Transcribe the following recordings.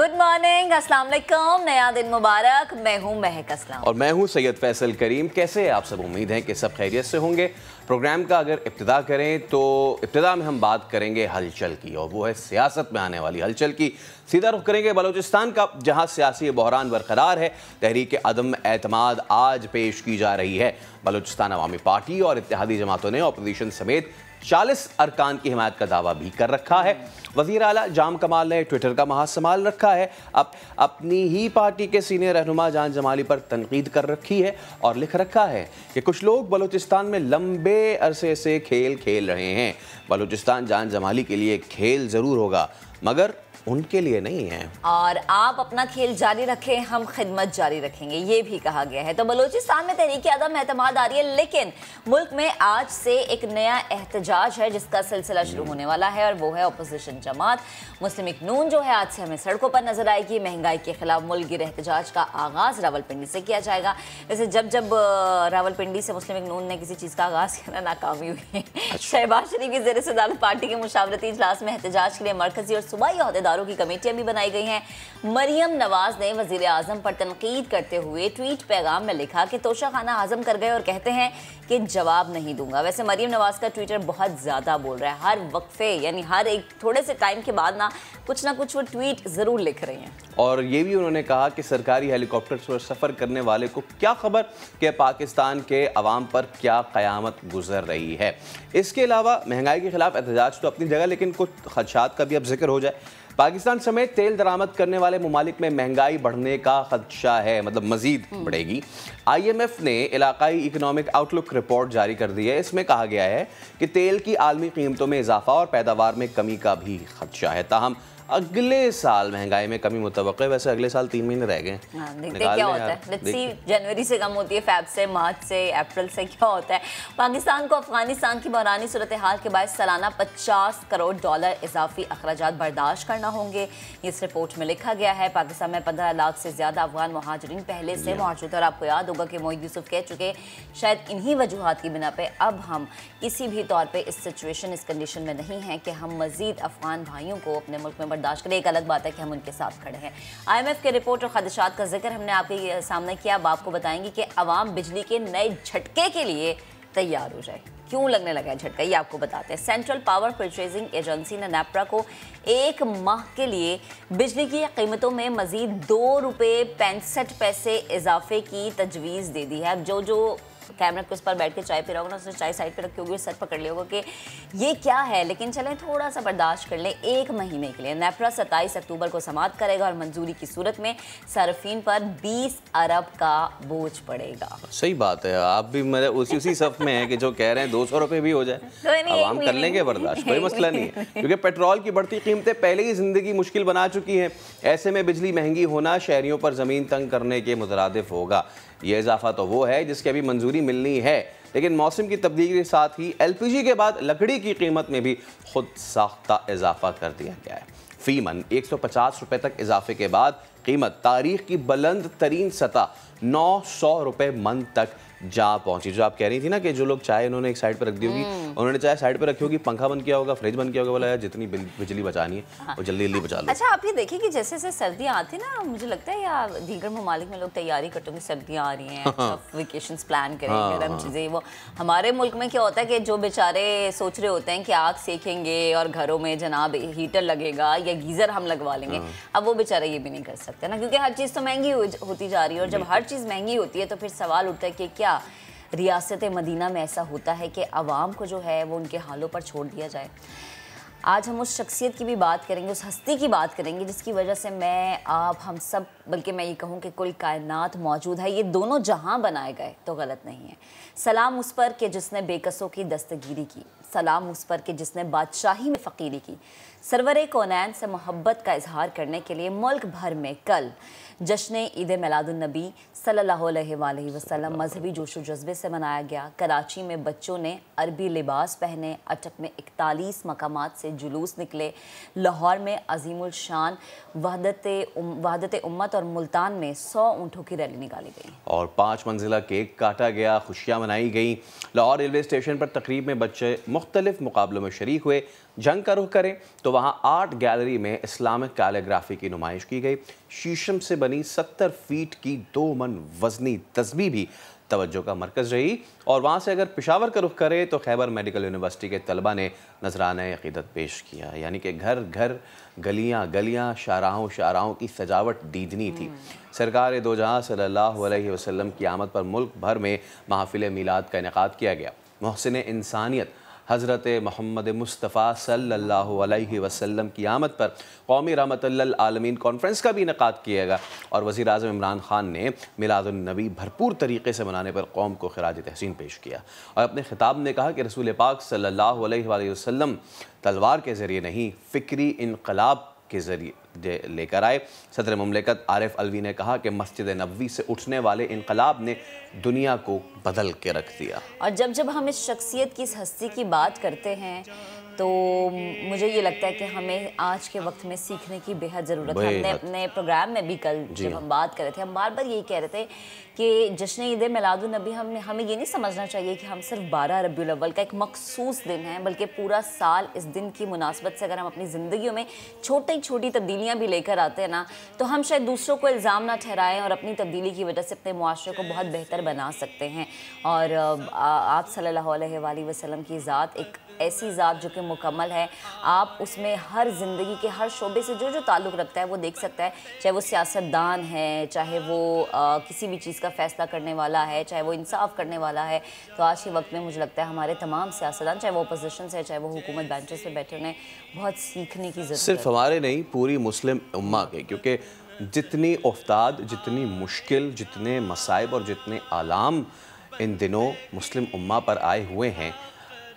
Good morning, अस्सलाम वालेकुम, नया दिन मुबारक। मैं हूं महक असलम और मैं हूं सैयद फैसल करीम। कैसे हैं आप सब? उम्मीद है कि सब खैरियत से होंगे। प्रोग्राम का अगर इब्तिदा करें तो इब्तिदा में हम बात करेंगे हलचल की, और वो है सियासत में आने वाली हलचल की। सीधा रुख करेंगे बलूचिस्तान का, जहां सियासी बहरान बरकरार है। तहरीक अदम एतमाद आज पेश की जा रही है। बलूचिस्तान अवामी पार्टी और इत्तेहादी जमातों ने अपोजिशन समेत 40 अरकान की हिमायत का दावा भी कर रखा है। वज़ीर आला जाम कमाल ने ट्विटर का महाज संभाल रखा है। अब अपनी ही पार्टी के सीनियर रहनुमा जान जमाली पर तनकीद कर रखी है और लिख रखा है कि कुछ लोग बलूचिस्तान में लंबे अरसे से खेल खेल रहे हैं। बलूचिस्तान जान जमाली के लिए खेल ज़रूर होगा, मगर उनके लिए नहीं है। और आप अपना खेल जारी रखें, हम खिदमत जारी रखेंगे, ये भी कहा गया है। तो बलूचिस्तान में तहरीक अदम एतमाद आ रही है, लेकिन मुल्क में आज से एक नया एहतजाज है जिसका सिलसिला शुरू होने वाला है, और वो है अपोजिशन जमात मुस्लिम लीग नून जो है आज से हमें सड़कों पर नजर आएगी। महंगाई के खिलाफ मुल्क एहतजाज का आगाज रावलपिंडी से किया जाएगा। वैसे जब रावलपिंडी से मुस्लिम लीग नून ने किसी चीज़ का आगाज किया, नाकामी हुई है। शहबाज शरीफ की ज़ेर सदारत पार्टी के मुशावरती इजलास में एहतजाज के लिए मरकजी और सूबाई अहदेदारों की कमेटियां भी बनाई गई हैं। मरियम नवाज ने वजीर आजम पर तनकीद करते हुए ट्वीट पैगाम में लिखा कि तोशा खाना हजम कर गए और कहते हैं कि जवाब नहीं दूंगा। वैसे मरियम नवाज का ट्विटर बहुत ज़्यादा बोल रहा है। हर वक्फे यानी हर एक थोड़े से टाइम के बाद ना कुछ वो ट्वीट ज़रूर लिख रही हैं। और ये भी उन्होंने कहा कि सरकारी हेलीकॉप्टर पर सफ़र करने वाले को क्या खबर कि पाकिस्तान के अवाम पर क्या क़यामत गुजर रही है। इसके अलावा महंगाई के खिलाफ एहतजाज तो अपनी जगह, लेकिन कुछ खदशात का भी अब जिक्र हो जाए। पाकिस्तान समेत तेल दरामद करने वाले ममालिक में महंगाई बढ़ने का खदशा है, मतलब मजीद बढ़ेगी। IMF ने इलाकाई इकनॉमिक आउटलुक रिपोर्ट जारी कर दी है। इसमें कहा गया है कि तेल की आलमी कीमतों में इजाफा और पैदावार में कमी का भी खदशा है। ताहम अगले साल महंगाई में कमी मुतवक्किल है। वैसे अगले साल 3 महीने रह गए, देखते क्या होता है। लेट्स सी, जनवरी से कम होती है, फेब से, मार्च से, अप्रैल से क्या होता है। पाकिस्तान को अफगानिस्तान की बहरानी सूरत हाल के बाद सालाना $50 करोड़ इजाफी अखराजात बर्दाश्त करना होंगे। इस रिपोर्ट में लिखा गया है। पाकिस्तान में 15 लाख से ज्यादा अफगान मुहाजिरीन पहले से मौजूद है, और आपको याद होगा कि मोईद यूसुफ कह चुके शायद इन्हीं वजूहात की बिना पे अब हम किसी भी तौर पर इस सिचुएशन, इस कंडीशन में नहीं है कि हम मजीद अफगान भाइयों को अपने मुल्क में बर्दाश्त करें। एक अलग बात है कि हम उनके साथ खड़े हैं। IMF के रिपोर्ट और खदशात का जिक्र हमने आपके सामने किया। अब आपको बताएंगे कि अवाम बिजली के नए झटके के लिए तैयार हो जाए। क्यों लगने लगा है झटका, ये आपको बताते हैं। सेंट्रल पावर परचेजिंग एजेंसी ने नेपरा को 1 माह के लिए बिजली की कीमतों में मजीद $2.65 इजाफे की तजवीज़ दे दी है। अब जो कैमरा के उस पर बैठ के चाय पी रहा होगा ना, उसने चाय साइड पे रखी होगी, सर पकड़ लिया होगा कि ये क्या है, लेकिन चलें थोड़ा सा बर्दाश्त कर लें। 1 महीने के लिए नेपरा 27 अक्टूबर को समाप्त करेगा, और मंजूरी की सूरत में सार्फिन पर 20 अरब का बोझ पड़ेगा। सही बात है। आप भी मेरे उसी सफ में है कि जो कह रहे हैं 200 रुपये भी हो जाए, आवाम कर लेंगे बर्दाश्त, कोई मसला नहीं है। क्योंकि पेट्रोल की बढ़ती कीमतें पहले ही जिंदगी मुश्किल बना चुकी हैं। ऐसे में बिजली महंगी होना शहरियों पर ज़मीन तंग करने के मुतरादिफ होगा। ये इजाफा तो वो है जिसकी अभी मंजूरी मिलनी है, लेकिन मौसम की तब्दीली के साथ ही LPG के बाद लकड़ी की कीमत में भी खुद साख्ता इजाफा कर दिया गया है। फी मन 150 रुपये तक इजाफे के बाद कीमत तारीख की बुलंद तरीन सतह 900 रुपये मन तक जा पहुंची। जो आप कह रही थी ना कि जो लोग चाय उन्होंने एक साइड पर रख दी होगी, उन्होंने चाय साइड पर रखी होगी, पंखा बंद किया होगा, फ्रिज बंद किया होगा, बोला यार जितनी बिजली बचानी है वो जल्दी बचा लो। अच्छा, आप ये देखिए कि जैसे जैसे सर्दियाँ आती ना, मुझे लगता है या दीगर ममालिक में लोग तैयारी करते होंगे, सर्दियाँ आ रही हैं, वेकेशंस प्लान करेंगे, गर्म चीज़ें। वो हमारे मुल्क में क्या होता है कि जो बेचारे सोच रहे होते हैं कि आग सेकेंगे और घरों में जनाब हीटर लगेगा या गीज़र हम लगवा लेंगे, अब वो बेचारे ये भी नहीं कर सकते ना, क्योंकि हर चीज़ तो महंगी होती जा रही है। और जब हर चीज़ महंगी होती है तो फिर सवाल उठता है कि क्या रियासत मदीना में ऐसा होता है कि आवाम को जो है वो उनके हालों पर छोड़ दिया जाए। आज हम उस शख्सियत की भी बात करेंगे, उस हस्ती की बात करेंगे जिसकी वजह से मैं, आप, हम सब, बल्कि मैं ये कहूँ कि कुल कायनात मौजूद है। ये दोनों जहां बनाए गए तो गलत नहीं है। सलाम उस पर कि जिसने बेकसों की दस्तगीरी की, सलाम उस पर कि जिसने बादशाही में फ़कीरी की। सरवरे कौनैन से मोहब्बत का इजहार करने के लिए मुल्क भर में कल जश्न ईद मिलादुन्नबी सल्लल्लाहु अलैहि वसल्लम मजहबी जोश व जज्बे से मनाया गया। कराची में बच्चों ने अरबी लिबास पहने, अटक में 41 मकामात से जुलूस निकले, लाहौर में अजीमुल शान वहदत उम्मत और मुल्तान में 100 ऊँटों की रैली निकाली गई और 5 मंजिला केक काटा गया, खुशियाँ मनाई गई। लाहौर रेलवे स्टेशन पर तकरीब में बच्चे मुख्तलिफ मुकाबलों में शरीक हुए। जंग का रुख करें तो वहाँ आर्ट गैलरी में इस्लामिक कैलीग्राफी की नुमाइश की गई। शीशम से बनी 70 फीट की 2 मन वजनी तस्बीह भी तवज्जो का मरकज़ रही। और वहाँ से अगर पेशावर का रुख करें तो खैबर मेडिकल यूनिवर्सिटी के तलबा ने नजराना अक़ीदत पेश किया, यानी कि घर घर गलियाँ गलियाँ शाहराहों की सजावट दीदनी थी। सरकार दो जहाँ सल्लल्लाहु अलैहि वसल्लम की आमद पर मुल्क भर में महफिल मीलाद का इनेकाद किया गया। मोहसिन इंसानियत हज़रत मोहम्मद मुस्तफ़ा सल्लल्लाहु अलैहि वसल्लम की आमद पर कौमी रहमतुल्लिल आलमीन कॉन्फ्रेंस का भी इनेकाद किया गया और वज़ीर आज़म इमरान ख़ान ने मिलादुन्नबी भरपूर तरीके से मनाने पर कौम को खिराज तहसीन पेश किया और अपने खिताब में कहा कि रसूल पाक सल्लल्लाहु अलैहि वसल्लम तलवार के ज़रिए नहीं, फ़िक्री इनकलाब के ज़रिए लेकर आए। सदर मुमलिकत आरिफ अलवी ने कहा कि मस्जिद नबवी से उठने वाले इनकलाब ने दुनिया को बदल के रख दिया। और जब जब हम इस शख्सियत की, इस हस्ती की बात करते हैं तो मुझे ये लगता है कि हमें आज के वक्त में सीखने की बेहद ज़रूरत है। हमने अपने प्रोग्राम में भी कल जब हम बात कर रहे थे, हम बार बार यही कह रहे थे कि जश्न ईद मिलादुन्नबी हमें ये नहीं समझना चाहिए कि हम सिर्फ 12 रबीउल अव्वल का एक मखसूस दिन है, बल्कि पूरा साल इस दिन की मुनासबत से अगर हम अपनी ज़िंदगियों में छोटी तब्दीलियाँ भी लेकर आते हैं ना, तो हम शायद दूसरों को इल्ज़ाम ना ठहराएं और अपनी तब्दीली की वजह से अपने मुआशरे को बहुत बेहतर बना सकते हैं। और आप सल्लल्लाहु अलैहि वसल्लम की ज़ात एक ऐसी ज़ात जो कि मुकम्मल है। आप उसमें हर ज़िंदगी के हर शोबे से जो जो ताल्लुक़ रखता है वो देख सकता है, चाहे वो सियासतदान है, चाहे वो किसी भी चीज़ का फ़ैसला करने वाला है, चाहे वो इंसाफ करने वाला है। तो आज के वक्त में मुझे लगता है हमारे तमाम सियासतदान, चाहे वो अपोजिशन से, चाहे वो हुकूमत बेंचेस पे बैठे, उन्हें बहुत सीखने की ज़रूरत है। सिर्फ हमारे नहीं, पूरी मुस्लिम उम्मा के, क्योंकि जितनी औफ़ताद, जितनी मुश्किल, जितने मसाइब और जितने आलाम इन दिनों मुस्लिम उम्मा पर आए हुए हैं,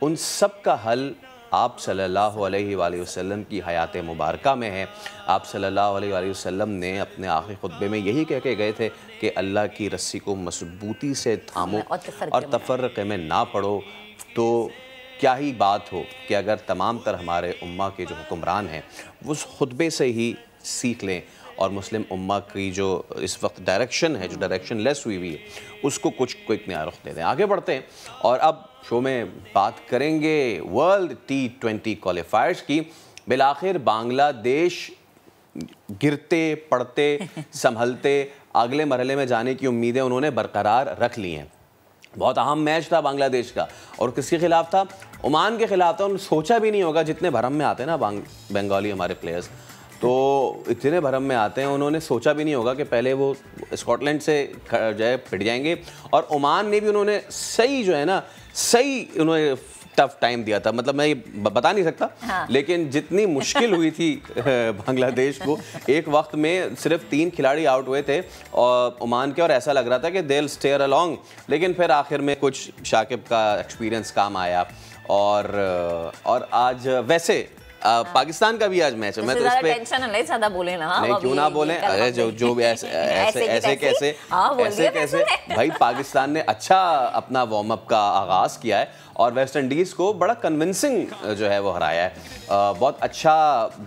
उन सब का हल आप सल्लल्लाहु अलैहि वसल्लम की हयात मुबारका में है। आप सल्लल्लाहु अलैहि वसल्लम ने अपने आखिरी खुतबे में यही कह के गए थे कि अल्लाह की रस्सी को मजबूती से थामो और तफर्रक़े में ना पड़ो। तो क्या ही बात हो कि अगर तमाम तर हमारे उम्मा के जो हुक्मरान हैं वो उस खुतबे से ही सीख लें और मुस्लिम उम्मा की जो इस वक्त डायरेक्शन है, जो डायरेक्शन लेस हुई है, उसको कुछ नया रुख दे दें। आगे बढ़ते हैं और अब शो में बात करेंगे वर्ल्ड T20 क्वालिफायर्स की। बिलाखिर बांग्लादेश गिरते पड़ते संभलते अगले मरहले में जाने की उम्मीदें उन्होंने बरकरार रख ली हैं। बहुत अहम मैच था बांग्लादेश का और किसके खिलाफ था? ओमान के खिलाफ था। उन्होंने सोचा भी नहीं होगा, जितने भरम में आते हैं ना बंगाली हमारे प्लेयर्स, तो इतने भरम में आते हैं, उन्होंने सोचा भी नहीं होगा कि पहले वो स्कॉटलैंड से जो है पिट जाएंगे। और ओमान ने भी उन्होंने सही जो है ना, सही उन्होंने टफ टाइम दिया था। मतलब मैं ये बता नहीं सकता, हाँ। लेकिन जितनी मुश्किल हुई थी बांग्लादेश को, एक वक्त में सिर्फ 3 खिलाड़ी आउट हुए थे और ओमान के, और ऐसा लग रहा था कि दे विल स्टेयर अलोंग, लेकिन फिर आखिर में कुछ शाकिब का एक्सपीरियंस काम आया। और आज वैसे पाकिस्तान का भी आज मैच है। मैं तो इस पे टेंशन नहीं, ज़्यादा बोले ना, नहीं क्यों ना बोलें। अरे जो भी ऐसे कैसे भाई, पाकिस्तान ने अच्छा अपना वार्म अप का आगाज़ किया है और वेस्ट इंडीज़ को बड़ा कन्विंसिंग जो है वो हराया है। बहुत अच्छा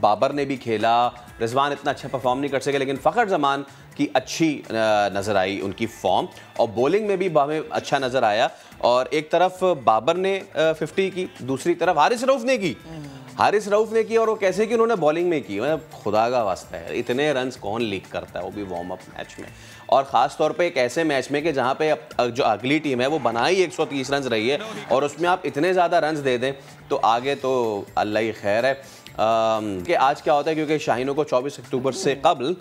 बाबर ने भी खेला, रिजवान इतना अच्छा परफॉर्म नहीं कर सके, लेकिन फ़खर जमान की अच्छी नज़र आई उनकी फॉर्म, और बॉलिंग में भी हमें अच्छा नज़र आया। और एक तरफ बाबर ने 50 की, दूसरी तरफ हारिस रऊफ ने की। और वो कैसे कि उन्होंने बॉलिंग में की। मतलब खुदा का वास्ता है, इतने रन्स कौन लीक करता है, वो भी वार्म अप मैच में, और ख़ास तौर पे एक ऐसे मैच में कि जहाँ पे जो अगली टीम है वो बनाई 130 रन रही है और उसमें आप इतने ज़्यादा रन्स दे दें तो आगे तो अल्लाह ही खैर है। कि आज क्या होता है, क्योंकि शाहीनों को 24 अक्टूबर से कबल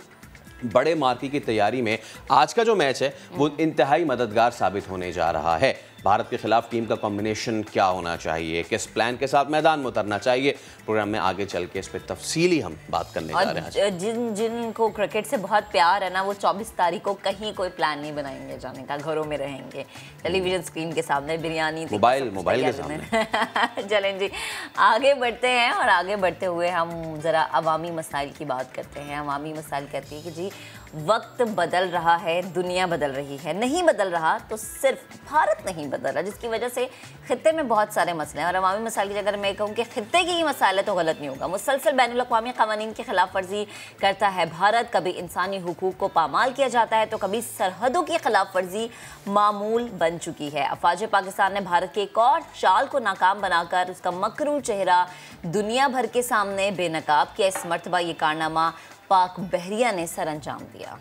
बड़े मार्की की तैयारी में आज का जो मैच है वो इंतहाई मददगार साबित होने जा रहा है। भारत के खिलाफ टीम का कॉम्बिनेशन क्या होना चाहिए, किस प्लान के साथ मैदान में उतरना चाहिए, प्रोग्राम में आगे चल के इस पर तफसीली हम बात करने जा रहे हैं। जिनको क्रिकेट से बहुत प्यार है ना, वो 24 तारीख को कहीं कोई प्लान नहीं बनाएंगे जाने का, घरों में रहेंगे टेलीविजन स्क्रीन के सामने, बिरयानी मोबाइल के सामने। चलें जी, आगे बढ़ते हैं और आगे बढ़ते हुए हम ज़रा अवामी मसाइल की बात करते हैं। अवामी मसाइल कहती है कि जी वक्त बदल रहा है, दुनिया बदल रही है। नहीं बदल रहा तो सिर्फ भारत नहीं बदल रहा, जिसकी वजह से खित्ते में बहुत सारे मसले हैं। और अवामी मसाइल की अगर मैं कहूँ कि खित्ते की ही मसाइल है तो गलत नहीं होगा। मुसलसल बैनुल अक़वामी क़वानीन की खिलाफ वर्जी करता है भारत। कभी इंसानी हुकूक को पामाल किया जाता है तो कभी सरहदों की खिलाफ वर्जी मामूल बन चुकी है। अफवाज पाकिस्तान ने भारत के एक और चाल को नाकाम बनाकर उसका मकरू चेहरा दुनिया भर के सामने बेनकाब किया। इस मर्तबा ये कारनामा पाक बहरिया ने सर अंजाम दिया।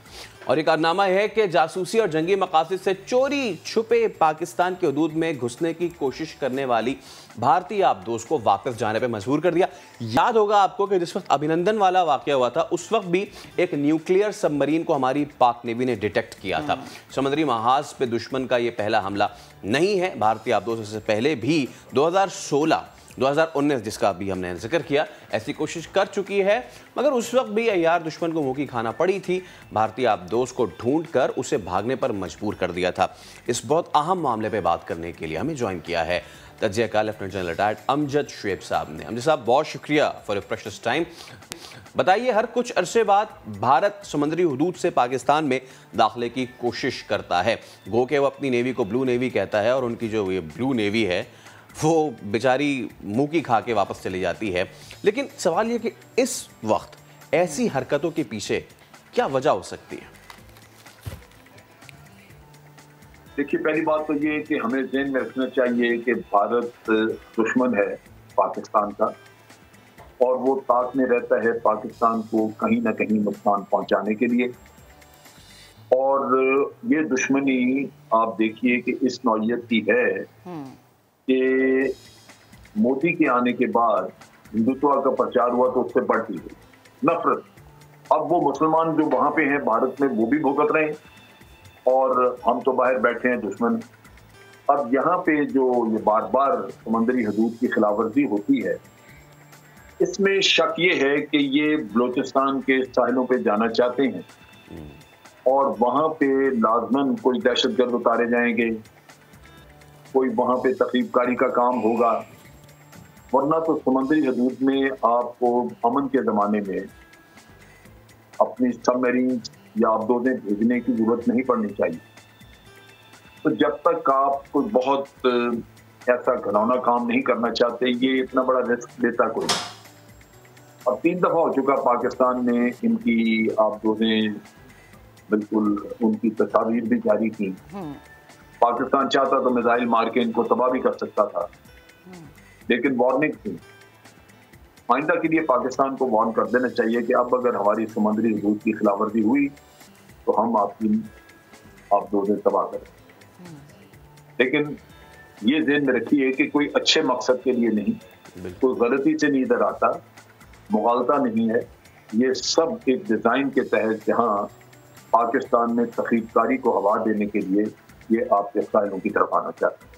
और एक कारनामा है कि जासूसी और जंगी मकासद से चोरी छुपे पाकिस्तान के हदूद में घुसने की कोशिश करने वाली भारतीय आबदोज को वापस जाने पर मजबूर कर दिया। याद होगा आपको कि जिस वक्त अभिनंदन वाला वाकया हुआ था उस वक्त भी एक न्यूक्लियर सबमरीन को हमारी पाक नेवी ने डिटेक्ट किया था। समुद्री महाज पे दुश्मन का ये पहला हमला नहीं है। भारतीय आबदोज से पहले भी 2019 जिसका अभी हमने जिक्र किया, ऐसी कोशिश कर चुकी है, मगर उस वक्त भी अय्यार दुश्मन को मुंह की खाना पड़ी थी। भारतीय आबदोज को ढूंढकर उसे भागने पर मजबूर कर दिया था। इस बहुत अहम मामले पे बात करने के लिए हमें ज्वाइन किया है तज्ज़ियाकार lieutenant general retired Amjad Shoaib साहब ने। अमजद साहब, बहुत शुक्रिया फॉर योर प्रेशियस टाइम। बताइए, हर कुछ अरसे बाद भारत समुद्री हुदूद से पाकिस्तान में दाखिले की कोशिश करता है। गो के वो अपनी नेवी को ब्लू नेवी कहता है और उनकी जो ये ब्लू नेवी है वो बेचारी मुंह की खा के वापस चली जाती है। लेकिन सवाल ये कि इस वक्त ऐसी हरकतों के पीछे क्या वजह हो सकती है? देखिए, पहली बात तो ये है कि हमें ज़हन में रखना चाहिए कि भारत दुश्मन है पाकिस्तान का और वो ताक में रहता है पाकिस्तान को कहीं ना कहीं नुकसान पहुंचाने के लिए। और ये दुश्मनी आप देखिए कि इस नौइयत की है कि मोदी के आने के बाद हिंदुत्व का प्रचार हुआ तो उससे बढ़ती गई नफरत। अब वो मुसलमान जो वहां पे हैं भारत में वो भी भुगत रहे हैं और हम तो बाहर बैठे हैं दुश्मन। अब यहाँ पे जो ये बार बार समंदरी हदूद की खिलाफवर्जी होती है, इसमें शक ये है कि ये बलोचिस्तान के साहिलों पे जाना चाहते हैं और वहां पे लाजमन कोई दहशतगर्द उतारे जाएंगे, कोई वहां पे तकरीबकारी का काम होगा। वरना तो समंदरी हदूद में आपको अमन के ज़माने में अपनी सबमरीन या आबदोजें भेजने की जरूरत नहीं पड़नी चाहिए। तो जब तक आप कोई बहुत ऐसा घिनौना काम नहीं करना चाहते, ये इतना बड़ा रिस्क लेता कोई। अब 3 दफा हो चुका पाकिस्तान ने इनकी आबदोजें बिल्कुल उनकी तस्वीर भी जारी की। पाकिस्तान चाहता तो मिसाइल मार के इनको तबाह भी कर सकता था, लेकिन वार्निंग थी। आइंदा के लिए पाकिस्तान को वार्न कर देना चाहिए कि अब अगर हमारी समुद्री हदूद की खिलाफवर्जी हुई तो हम आपकी आबदोजें तबाह करें। लेकिन ये ज़हन में रखिए कि कोई अच्छे मकसद के लिए नहीं, कोई गलती से नहीं इधर आता, मुगालता नहीं है। ये सब एक डिज़ाइन के तहत जहाँ पाकिस्तान में तखरीबकारी को हवा देने के लिए ये आपके साहिलों की तरफ आना चाहते हैं।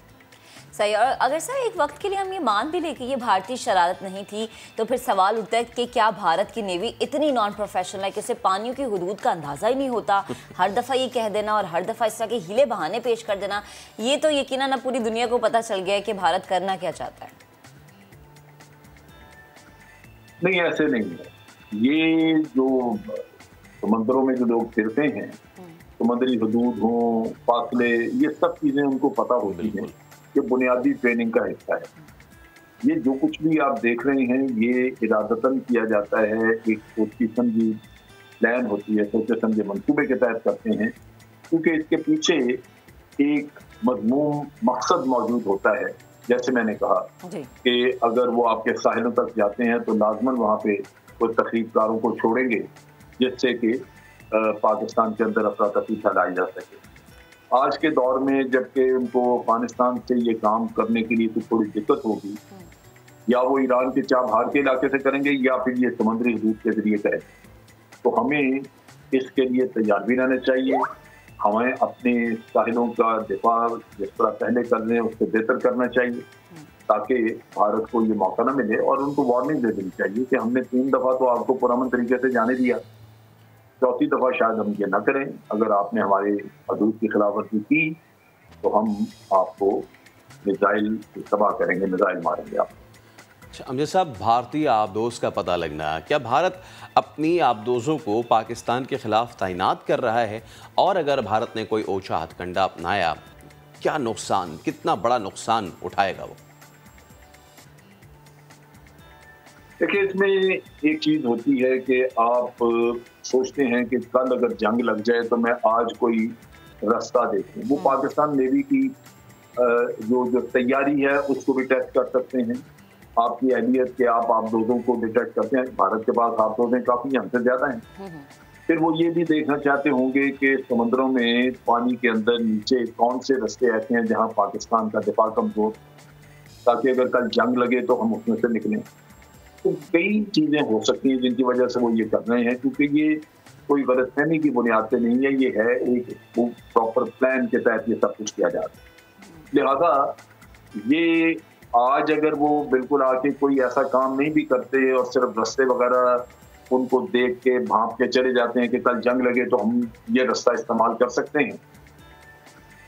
सही। और अगर सर एक वक्त के लिए हम ये मान भी लें कि ये भारतीय शरारत नहीं थी, तो फिर सवाल उठता है कि क्या भारत की नेवी इतनी नॉन प्रोफेशनल है कि उसे पानियों की हुदूद का अंदाज़ा ही नहीं होता? हर दफ़ा ये कह देना और हर दफ़ा इस तरह के हीले बहाने पेश कर देना, ये तो यकीनन अब पूरी दुनिया को पता चल गया है कि भारत करना क्या चाहता है। नहीं, ऐसे नहीं है। ये जो समंदरों में जो लोग फिरते हैं, समंदरी हदूद हो, फासले, ये सब चीज़ें उनको पता होती हैं। ये बुनियादी ट्रेनिंग का हिस्सा है। ये जो कुछ भी आप देख रहे हैं ये इरादतन किया जाता है, एक सोची समझी प्लान होती है, सोचे समझे मंसूबे के तहत करते हैं, क्योंकि इसके पीछे एक मजमूम मकसद मौजूद होता है। जैसे मैंने कहा कि अगर वो आपके साहिलों तक जाते हैं तो लाजमन वहाँ पे कोई तखरीबकारों को छोड़ेंगे जिससे कि पाकिस्तान के अंदर अफरा-तफरी फैलाई जा सके। आज के दौर में जबकि उनको अफगानिस्तान से ये काम करने के लिए तो थोड़ी दिक्कत होगी, या वो ईरान के चाबहार के इलाके से करेंगे या फिर ये समुद्री हदूद के जरिए करें, तो हमें इसके लिए तैयार भी रहना चाहिए। हमें अपने साहिलों का दिफा जिस तरह पहले कर रहे हैं उससे बेहतर करना चाहिए ताकि भारत को ये मौका ना मिले। और उनको वार्निंग दे देनी चाहिए कि हमने 3 दफ़ा तो आपको पुरअमन तरीके से जाने दिया, 4थी दफ़ा शायद हम ये ना करें। अगर आपने हमारे हदूद की खिलाफवर्जी की तो हम आपको मिसाइल तबाह करेंगे, मिसाइल मारेंगे आप। अमजद साहब, भारतीय आबदोज का पता लगना, क्या भारत अपनी आबदोजों को पाकिस्तान के खिलाफ तैनात कर रहा है? और अगर भारत ने कोई ओछा हथकंडा अपनाया, क्या नुकसान, कितना बड़ा नुकसान उठाएगा वो? देखिए, इसमें एक चीज होती है कि आप सोचते हैं कि कल अगर जंग लग जाए तो मैं आज कोई रास्ता देखूं। वो पाकिस्तान नेवी की जो तैयारी है उसको भी टेस्ट कर सकते हैं। आपकी अहलियत के आप आबदोजों को डिटेक्ट करते हैं। भारत के पास आबदोजें काफी हमसे ज्यादा हैं। फिर वो ये भी देखना चाहते होंगे कि समुद्रों में पानी के अंदर नीचे कौन से रास्ते ऐसे हैं जहां पाकिस्तान का दिफा कमजोर, ताकि अगर कल जंग लगे तो हम उसमें से निकलें। तो कई चीजें हो सकती हैं जिनकी वजह से वो ये कर रहे हैं, क्योंकि ये कोई गलतफहमी की बुनियाद पे नहीं है, ये है एक प्रॉपर प्लान के तहत ये सब कुछ किया जा रहा है। लिहाजा ये आज अगर वो बिल्कुल आके कोई ऐसा काम नहीं भी करते और सिर्फ रास्ते वगैरह उनको देख के भांप के चले जाते हैं कि कल जंग लगे तो हम ये रास्ता इस्तेमाल कर सकते हैं,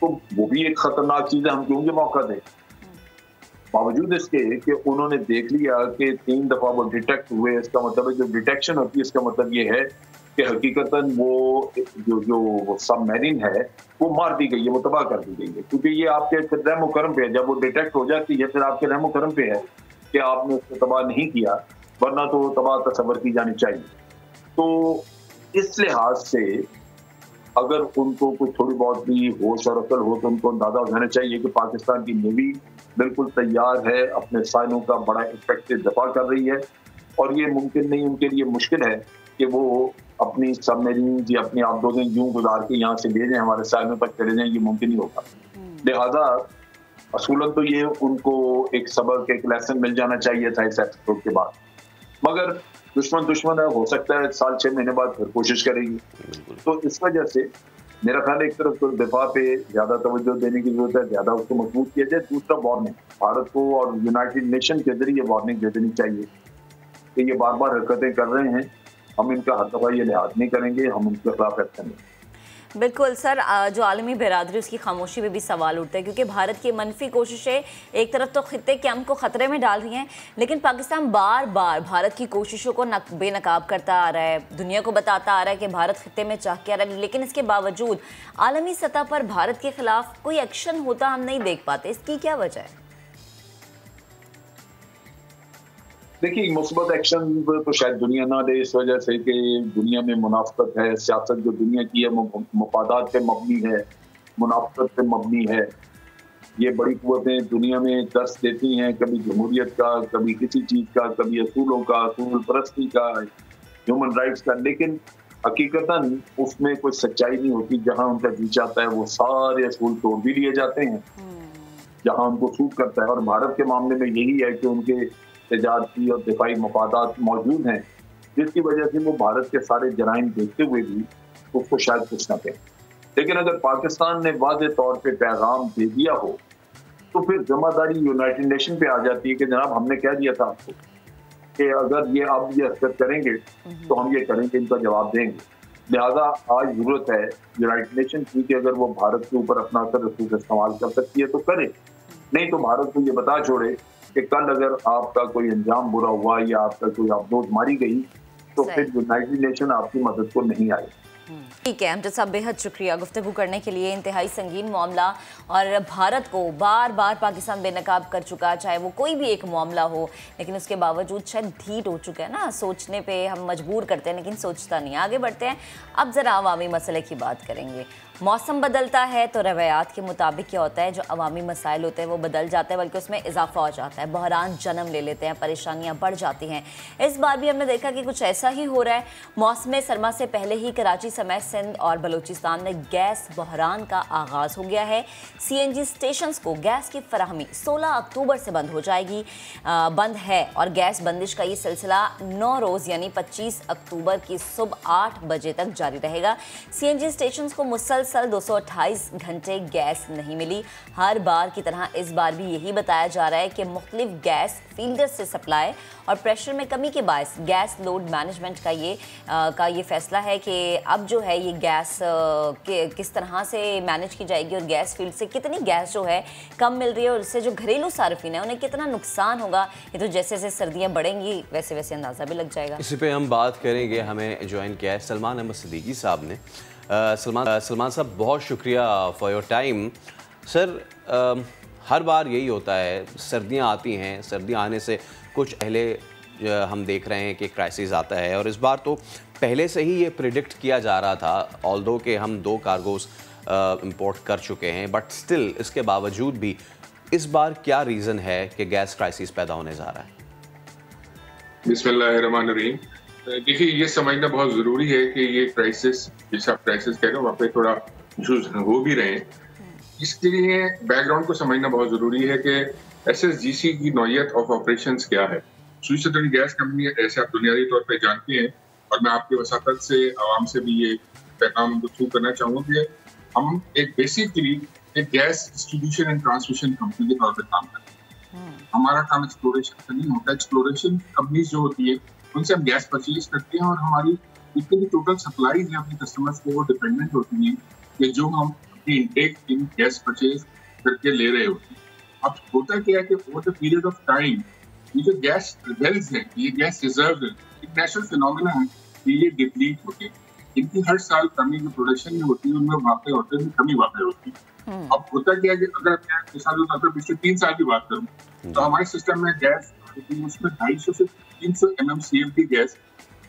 तो वो भी एक खतरनाक चीज है। हम क्यों ये मौका दें? बावजूद इसके कि उन्होंने देख लिया कि 3 दफा वो डिटेक्ट हुए, इसका मतलब है जो डिटेक्शन होती है इसका मतलब ये है कि हकीकतन वो जो सबमरीन है वो मार दी गई है, वो तबाह कर दी गई है। क्योंकि ये आपके रहमो करम पे है, जब वो डिटेक्ट हो जाती है फिर आपके रहमो करम पे है कि आपने उसको तबाह नहीं किया, वरना तो तबाह तस्वर की जानी चाहिए। तो इस लिहाज से अगर उनको कुछ थोड़ी बहुत भी होश और अकल हो तो उनको अंदाजा हो जाना चाहिए कि पाकिस्तान की नेवी बिल्कुल तैयार है, अपने साइनों का बड़ा इफेक्टिव दफा कर रही है, और ये मुमकिन नहीं, उनके लिए मुश्किल है कि वो अपनी सबमरीन या अपनी आबदोजें यूं गुजार के यहाँ से ले जाएं, हमारे साइनों तक चले जाएं, ये मुमकिन नहीं होता। लिहाजा असूलन तो ये उनको एक सबक, एक लेसन मिल जाना चाहिए था इस एपिसोड के बाद, मगर दुश्मन है, हो सकता है 6 महीने बाद फिर कोशिश करेगी। तो इस वजह से मेरा ख्याल एक तरफ तो दिफा पे ज्यादा तवज्जो देने की जरूरत है, ज्यादा उसको मजबूत किया जाए। दूसरा वार्निंग भारत को और यूनाइटेड नेशन के जरिए वार्निंग दे देनी चाहिए कि ये बार बार हरकतें कर रहे हैं, हम इनका हर दफा ये लिहाज नहीं करेंगे, हम उनके खिलाफ एक्शन लेंगे। बिल्कुल सर, जो आलमी बिरादरी उसकी खामोशी पे भी सवाल उठते हैं, क्योंकि भारत की मनफी कोशिशें एक तरफ तो खित्ते के अमन को ख़तरे में डाल रही हैं, लेकिन पाकिस्तान बार बार भारत की कोशिशों को बेनकाब करता आ रहा है, दुनिया को बताता आ रहा है कि भारत खित्ते में चाह के आ रहा है, लेकिन इसके बावजूद आलमी सतह पर भारत के खिलाफ कोई एक्शन होता हम नहीं देख पाते। इसकी क्या वजह है? देखिए, मुस्बत एक्शन तो शायद दुनिया ना दे, इस वजह से कि दुनिया में मुनाफकत है। सियासत जो दुनिया की है मुफादात पे मबनी है, मुनाफकत पे मबनी है। ये बड़ी कुव्वतें दुनिया में दर्स देती हैं, कभी जमहूरियत का, कभी किसी चीज का, कभी असूलों का, असूल परस्ती का, ह्यूमन राइट्स का, लेकिन हकीकतन उसमें कोई सच्चाई नहीं होती। जहां उनका जी चाहता है वो सारे असूल तोड़ भी लिए जाते हैं जहां उनको सूट करता है। और भारत के मामले में यही है कि उनके तजारती और दिफाई मफादात मौजूद हैं, जिसकी वजह से वो भारत के सारे जराइम देखते हुए भी उसको शायद कुछ ना कहें। लेकिन अगर पाकिस्तान ने वाज़े तौर पे पैगाम दे दिया हो तो फिर जिम्मेदारी यूनाइटेड नेशन पे आ जाती है कि जनाब हमने कह दिया था आपको कि अगर ये अब ये हरकत करेंगे तो हम ये करेंगे, इनका जवाब देंगे। लिहाजा आज जरूरत है यूनाइटेड नेशन की कि अगर वो भारत के ऊपर अपना असर रसूख इस्तेमाल कर सकती है तो करे, नहीं तो भारत को ये बता छोड़े कि कल अगर आपका कोई अंजाम बुरा हुआ या आपका कोई आबदोज मारी गई तो फिर यूनाइटेड नेशन आपकी मदद को नहीं आए। ठीक है अमजद साहब, बेहद शुक्रिया गुफ्तगू करने के लिए। इंतहाई संगीन मामला और भारत को बार बार पाकिस्तान बेनकाब कर चुका, चाहे वो कोई भी एक मामला हो, लेकिन उसके बावजूद शायद ढीठ हो चुका है ना, सोचने पे हम मजबूर करते हैं लेकिन सोचता नहीं। आगे बढ़ते हैं, अब ज़रा अवामी मसले की बात करेंगे। मौसम बदलता है तो रवायात के मुताबिक क्या होता है, जो अवामी मसाइल होते हैं वो बदल जाते हैं, बल्कि उसमें इजाफा हो जाता है, बहरान जन्म ले लेते हैं, परेशानियां बढ़ जाती हैं। इस बार भी हमने देखा कि कुछ ऐसा ही हो रहा है। मौसम सरमा से पहले ही कराची समेत सिंध और बलूचिस्तान में गैस बहरान का आगाज़ हो गया है। CNG स्टेशन को गैस की फराहमी 16 अक्टूबर से बंद हो जाएगी, बंद है, और गैस बंदिश का ये सिलसिला 9 रोज़ यानी 25 अक्टूबर की सुबह 8 बजे तक जारी रहेगा। CNG स्टेशन को मुसलसल मुसलसल 228 घंटे गैस नहीं मिली। हर बार की तरह इस बार भी यही बताया जा रहा है कि मुख्तलिफ गैस फील्डर से सप्लाई और प्रेशर में कमी के बायस गैस लोड मैनेजमेंट का ये फैसला है कि अब जो है ये गैस किस तरह से मैनेज की जाएगी और गैस फील्ड से कितनी गैस जो है कम मिल रही है और इससे जो घरेलू सार्फिन है उन्हें कितना नुकसान होगा, ये तो जैसे जैसे सर्दियाँ बढ़ेंगी वैसे वैसे अंदाज़ा भी लग जाएगा। इसी पे हम बात करेंगे। हमें ज्वाइन किया है सलमान अहमद सिद्दीकी साहब ने। सलमान साहब, बहुत शुक्रिया फॉर योर टाइम। सर, हर बार यही होता है, सर्दियां आती हैं, सर्दियां आने से कुछ पहले हम देख रहे हैं कि क्राइसिस आता है और इस बार तो पहले से ही ये प्रिडिक्ट किया जा रहा था, ऑल्दो कि हम 2 कार्गोस इंपोर्ट कर चुके हैं, बट स्टिल इसके बावजूद भी इस बार क्या रीज़न है कि गैस क्राइसिस पैदा होने जा रहा है? बिस्मिल्लाहिर्रहमानिर्रहीम। देखिए, ये समझना बहुत ज़रूरी है कि ये क्राइसिस, जैसे आप क्राइसिस कह रहे हो, वहाँ पे थोड़ा इशूज हो भी रहे हैं। इसके लिए बैकग्राउंड को समझना बहुत ज़रूरी है कि SSGC की नौयत ऑफ ऑपरेशंस क्या है। स्विस सदर्न गैस कंपनी, ऐसे आप बुनियादी तौर पे जानते हैं और मैं आपके वसाकत से आवाम से भी ये पैगाम गुफ्तगू करना चाहूँगा कि हम एक बेसिकली एक gas distribution and transmission company के तौर पर काम करते हैं। हमारा काम एक्सप्लोरेशन का नहीं होता। एक्सप्लोरेशन कंपनीज जो होती है उनसे हम गैस परचेज करते हैं और हमारी जितनी भी टोटल सप्लाईज हैं अपने कस्टमर्स को वो डिपेंडेंट होती हैं कि जो हम अपनी इनटेक इन गैस परचेज करके ले रहे होते हैं। अब होता क्या है कि over the period of time ये जो गैस वेल्स है, ये गैस रिजर्व है, एक नेचुरल फिनोमेना है कि ये डिप्लीट होते हैं। इनकी हर साल कमी जो प्रोडक्शन में होती है उनमें वाक़ई होते हैं, कमी वाक़ई होती है। अब होता क्या है कि अगर मैं पिछले 3 साल की बात करूँ तो हमारे सिस्टम में गैस उसमें 250 से 300 MMCFD गैस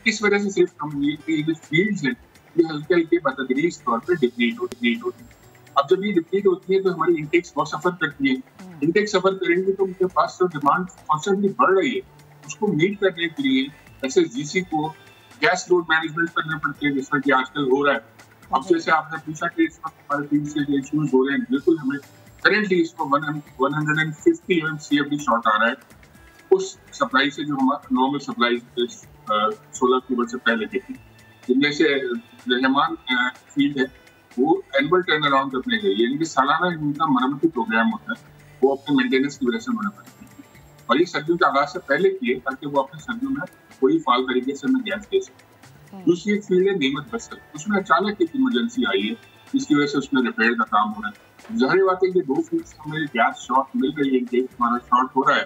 इस वजह से सिर्फ कम हुई कि ये फील्ड्स हैं ये हल्के हल्के बतदरीज तौर पर डिप्लीट होती है। अब जब ये डिप्लीट होती है तो हमारी इंटेक्स बहुत सफर करती है। इंटेक सफर करेंगे तो उनके पास जो डिमांड कॉन्स्टेंटली बढ़ रही है उसको मीट करने के लिए SSGC को गैस लोड मैनेजमेंट करने पड़ते हैं, जैसा कि आजकल हो रहा है। अब जैसे आपने पूछा कि इस वक्त हमारे टीम से जो इश्यूज हो रहे हैं, बिल्कुल हमें करेंटली इसको 150 MMCFD शॉर्ट आ रहा है उस सप्लाई से जो हमारा नॉर्मल सप्लाई 16 अक्टूबर से पहले की थी। जिनमें से रहमान फील्ड है वो एनुअल टर्न अराउंड करने गई है, इनकी सालाना इनका मरम्मती प्रोग्राम होता है, वो अपने मेंटेनेंस की वजह से होना पड़ती है और ये सर्दियों के आगाज से पहले किए ताकि वो अपने सर्दियों में कोई फाल तरीके से हमें गैस दे सके। दूसरी एक फील्ड है नीमत बस्तर, उसमें अचानक एक इमरजेंसी आई है जिसकी वजह से उसमें रिपेयर का काम हो रहा है। जाहिर बात है कि 2 फील्ड से हमें गैस शॉर्ट मिल रही है, गैस हमारा शॉर्ट हो रहा है,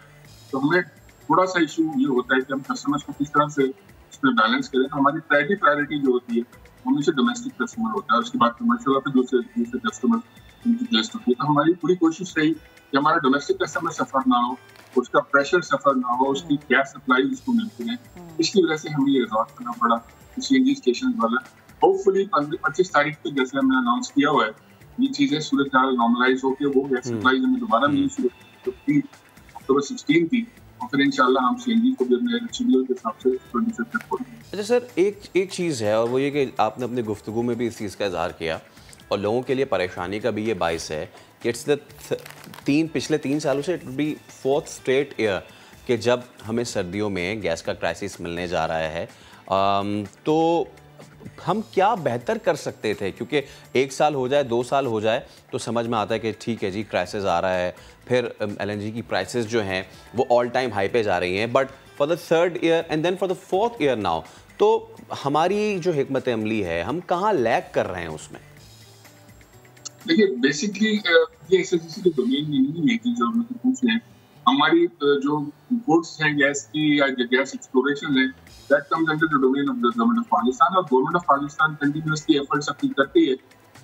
तो हमें थोड़ा सा इशू ये होता है कि हम कस्टमर्स को किस तरह से इसमें बैलेंस करें। हमारी प्रायोरिटी जो होती है उनमें से डोमेस्टिक कस्टमर होता है, उसके बाद कमर्शियल होता है, दूसरे कस्टमर उनकी लिस्ट होती है। तो हमारी पूरी कोशिश रही कि हमारा डोमेस्टिक कस्टमर सफर ना हो, उसका प्रेशर सफर ना हो, उसकी गैस सप्लाई उसको मिलती है। इसकी वजह से हमें ये रिजॉर्ट करना पड़ा CNG स्टेशन वाला। होपफुली 25 तारीख तक जैसे हमने अनाउंस किया हुआ है ये चीजें सूरत हाल नॉर्मलाइज होकर वो गैस सप्लाई हमें दोबारा मिली शुरू अक्टूबर 16 थी और फिर इंशाल्लाह हम CNG को भी अपने शेड्यूल के हिसाब से 25 तक खोलेंगे। अच्छा सर, एक चीज़ है और वो ये कि आपने अपने गुफ्तगू में भी इस चीज़ का इजहार किया और लोगों के लिए परेशानी का भी ये बाइस है कि इट्स द पिछले 3 सालों से it will be 4th straight year कि जब हमें सर्दियों में गैस का क्राइसिस मिलने जा रहा है। तो हम क्या बेहतर कर सकते थे, क्योंकि 1 साल हो जाए 2 साल हो जाए तो समझ में आता है कि ठीक है जी क्राइसिस आ रहा है, फिर LNG की प्राइसेस जो हैं वो ऑल टाइम हाई पे जा रही हैं, but for the 3rd year and then for the 4th year now, तो हमारी जो हिकमत अमली है हम कहाँ लैग कर रहे हैं उसमें? देखिए, बेसिकली ये SSGC के डोमेन में नहीं है कि जो हम पूछ रहे हैं। हमारी जो इंपोर्ट्स हैं गैस की या गैस एक्सप्लोरेशन है that comes under the domain of the government of Pakistan और government of Pakistan continuously efforts अपनी करती है,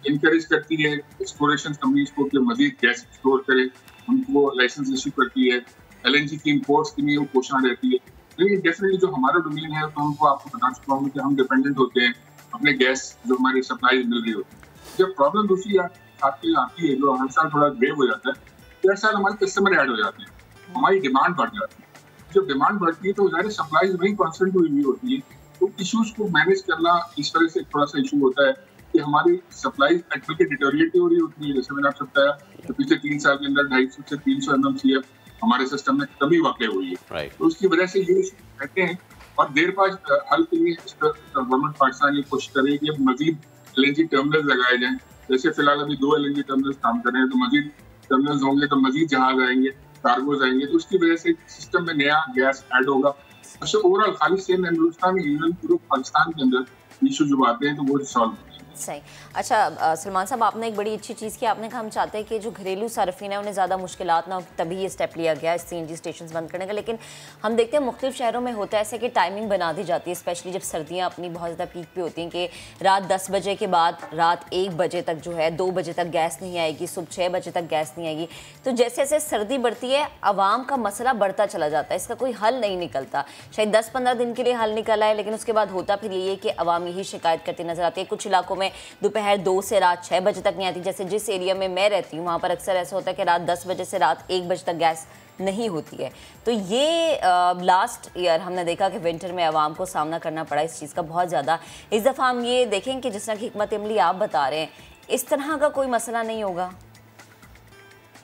इनकरेज करती है एक्सप्लोरेशन कंपनीज को कि मजीद गैस एक्सप्लोर करें, उनको लाइसेंस इशू करती है, LNG की इंपोर्ट्स के लिए वो कोशिश रहती है। लेकिन डेफिनेटली जो हमारा डोमेन है तो हमको आपको बता चुका हूँ कि हम डिपेंडेंट होते हैं अपने गैस जो हमारी सप्लाई मिल रही होती है। जब प्रॉब्लम दूसरी आती है जो हर साल थोड़ा ग्रेव हो जाता है, हर साल हमारे कस्टमर ऐड हो जाते हैं, हमारी डिमांड बढ़ जाती है। जब डिमांड बढ़ती है तो ज़ाहिर सप्लाई वही कॉन्स्टेंट हुई होती है, तो इश्यूज को मैनेज करना इस तरह से थोड़ा सा इशू होता है कि हमारी सप्लाई एडवोकेट डिटोरिएट हो रही होती है। जैसे मैंने आपसे बताया तो पिछले 3 साल के अंदर 250 से 300 MMCF हमारे सिस्टम में कमी वाकई हुई है, तो उसकी वजह से ये कहते हैं और देर बाद हल के लिए गवर्नमेंट पाकिस्तान ये कोशिश करे कि अब मजीद LNG टर्मिनल लगाए जाएं जैसे फिलहाल अभी 2 LNG टर्मिनल्स काम कर रहे हैं, तो मजीद टर्मिनल्स होंगे तो मजीद जहाज आएंगे, कार्गोज आएंगे, तो उसकी वजह से सिस्टम में नया गैस ऐड होगा। उससे ओवरऑल खाली सेम हिंदुस्तान में इवन पूरे पाकिस्तान के अंदर इशू जो आते हैं तो वो सॉल्व होंगे। सही। अच्छा सलमान साहब, आपने एक बड़ी अच्छी चीज़ की, आपने कहा हम चाहते हैं कि जो घरेलू सार्फिन है उन्हें ज़्यादा मुश्किलात ना हो, तभी ये स्टेप लिया गया CNG स्टेशन बंद करने का। लेकिन हम देखते हैं मुख्तलिफ शहरों में होता है ऐसे कि टाइमिंग बना दी जाती है, स्पेशली जब सर्दियाँ अपनी बहुत ज़्यादा पीक पे होती हैं, कि रात 10 बजे के बाद रात 1 बजे तक जो है 2 बजे तक गैस नहीं आएगी, सुबह 6 बजे तक गैस नहीं आएगी। तो जैसे जैसे सर्दी बढ़ती है आवाम का मसला बढ़ता चला जाता है, इसका कोई हल नहीं निकलता। शायद 10-15 दिन के लिए हल निकला है, लेकिन उसके बाद होता फिर यही है कि अवाम यही शिकायत करती नजर आती है। कुछ इलाकों में दोपहर 2 से रात 6 बजे तक नहीं आती। जैसे जिस एरिया में मैं रहती हूँ वहाँ पर अक्सर ऐसा होता है कि रात 10 बजे से रात 1 बजे तक गैस नहीं होती है। तो ये लास्ट ईयर हमने देखा कि विंटर में आवाम को सामना करना पड़ा इस चीज़ का बहुत ज़्यादा। इस दफ़ा हम ये देखें कि जिस तरह की हिकमत अमली आप बता रहे हैं, इस तरह का कोई मसला नहीं होगा।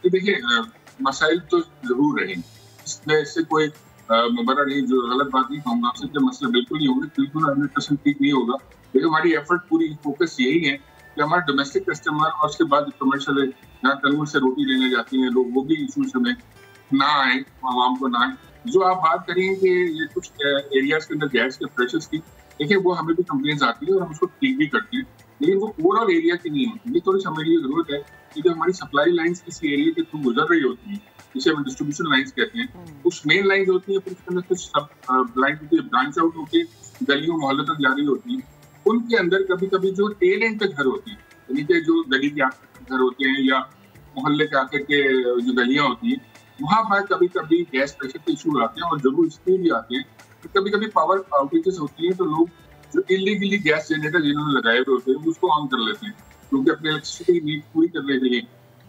देखिए मसाइल तो जरूर रहेंगे, इससे कोई बड़ा नहीं, जो गलत बात नहीं कहूँगा आपसे, कि मसले बिल्कुल नहीं होंगे, बिल्कुल 100% ठीक नहीं होगा। लेकिन हमारी एफर्ट पूरी फोकस यही है कि हमारे डोमेस्टिक कस्टमर और उसके बाद कमर्शियल जहाँ तनूर से रोटी लेने जाती हैं लोग, वो भी इशूज हमें ना आए, आवाम को ना आए। जो आप बात करें कि ये कुछ एरियाज के अंदर गैस के प्रेशर्स की, देखिए वो हमें भी कंप्लेंट्स आती है और हम उसको ठीक भी करते हैं, लेकिन वो ओवरऑल एरिया की नहीं होती। ये थोड़ी समझने की जरूरत है कि जो हमारी सप्लाई लाइन्स किसी एरिया के थ्रू गुजर रही होती है, जिसे हम डिस्ट्रीब्यूशन लाइन्स कहते हैं, कुछ मेन लाइन्स होती है, फिर उसके अंदर कुछ सब लाइन होती है, ब्रांच आउट होती है, गलियों मोहल्लों तक जा रही होती है। उनके अंदर कभी कभी जो टेल एंड पे घर होती है, यानी कि जो गली के आकर घर होते हैं या मोहल्ले के आकर के जो गलियां होती हैं, वहां पर कभी कभी गैस प्रेशर के इशू आते हैं और जरूर इसलिए भी आते हैं कि कभी कभी पावर आउटेजेस होती है, तो लोग जो इलीगली गैस जनरेटर जिन्होंने लगाए हुए होते हैं उसको ऑन कर लेते हैं क्योंकि अपनी इलेक्ट्रिसिटी नीड पूरी करने के लिए।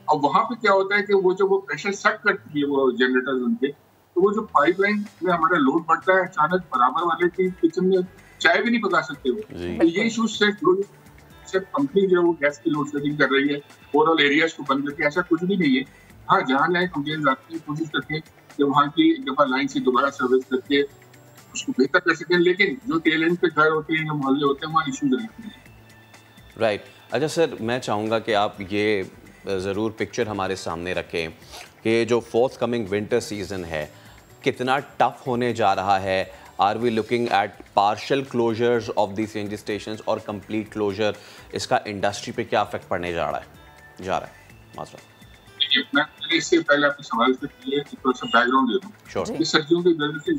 और वहां पे क्या होता है कि वो जो वो प्रेशर सक करती है वो जनरेटर उनके, तो वो जो पाइपलाइन में हमारा लोड बढ़ता है, अचानक बराबर वाले की किचन में चाय भी नहीं पका सकते वो। तो ये इशूज से कंपनी जो वो गैस की लोड शेडिंग कर रही है, ओवरऑल एरियाज को बंद करके, ऐसा कुछ भी नहीं है। हाँ, जहाँ नए कंप्लेंट आती है कोशिश करते हैं कि वहाँ की एक दफा लाइन से दोबारा सर्विस करके उसको बेहतर कर सकें, लेकिन जो टेल एंड पे घर होते हैं, जो मोहल्ले होते हैं, वहाँ इशूज रहते हैं। राइट। अच्छा सर, मैं चाहूँगा कि आप ये ज़रूर पिक्चर हमारे सामने रखें कि जो फोर्थ कमिंग विंटर सीजन है कितना टफ होने जा रहा है। Are we looking at partial closures of the CNG stations और कंप्लीट क्लोजर? इसका इंडस्ट्री पे क्या इफेक्ट पड़ने जा रहा है? मास्टर, मैं इससे पहले आपके सवाल से पहले थोड़ा सा बैकग्राउंड दे दूं। इस सर्दियों की वजह से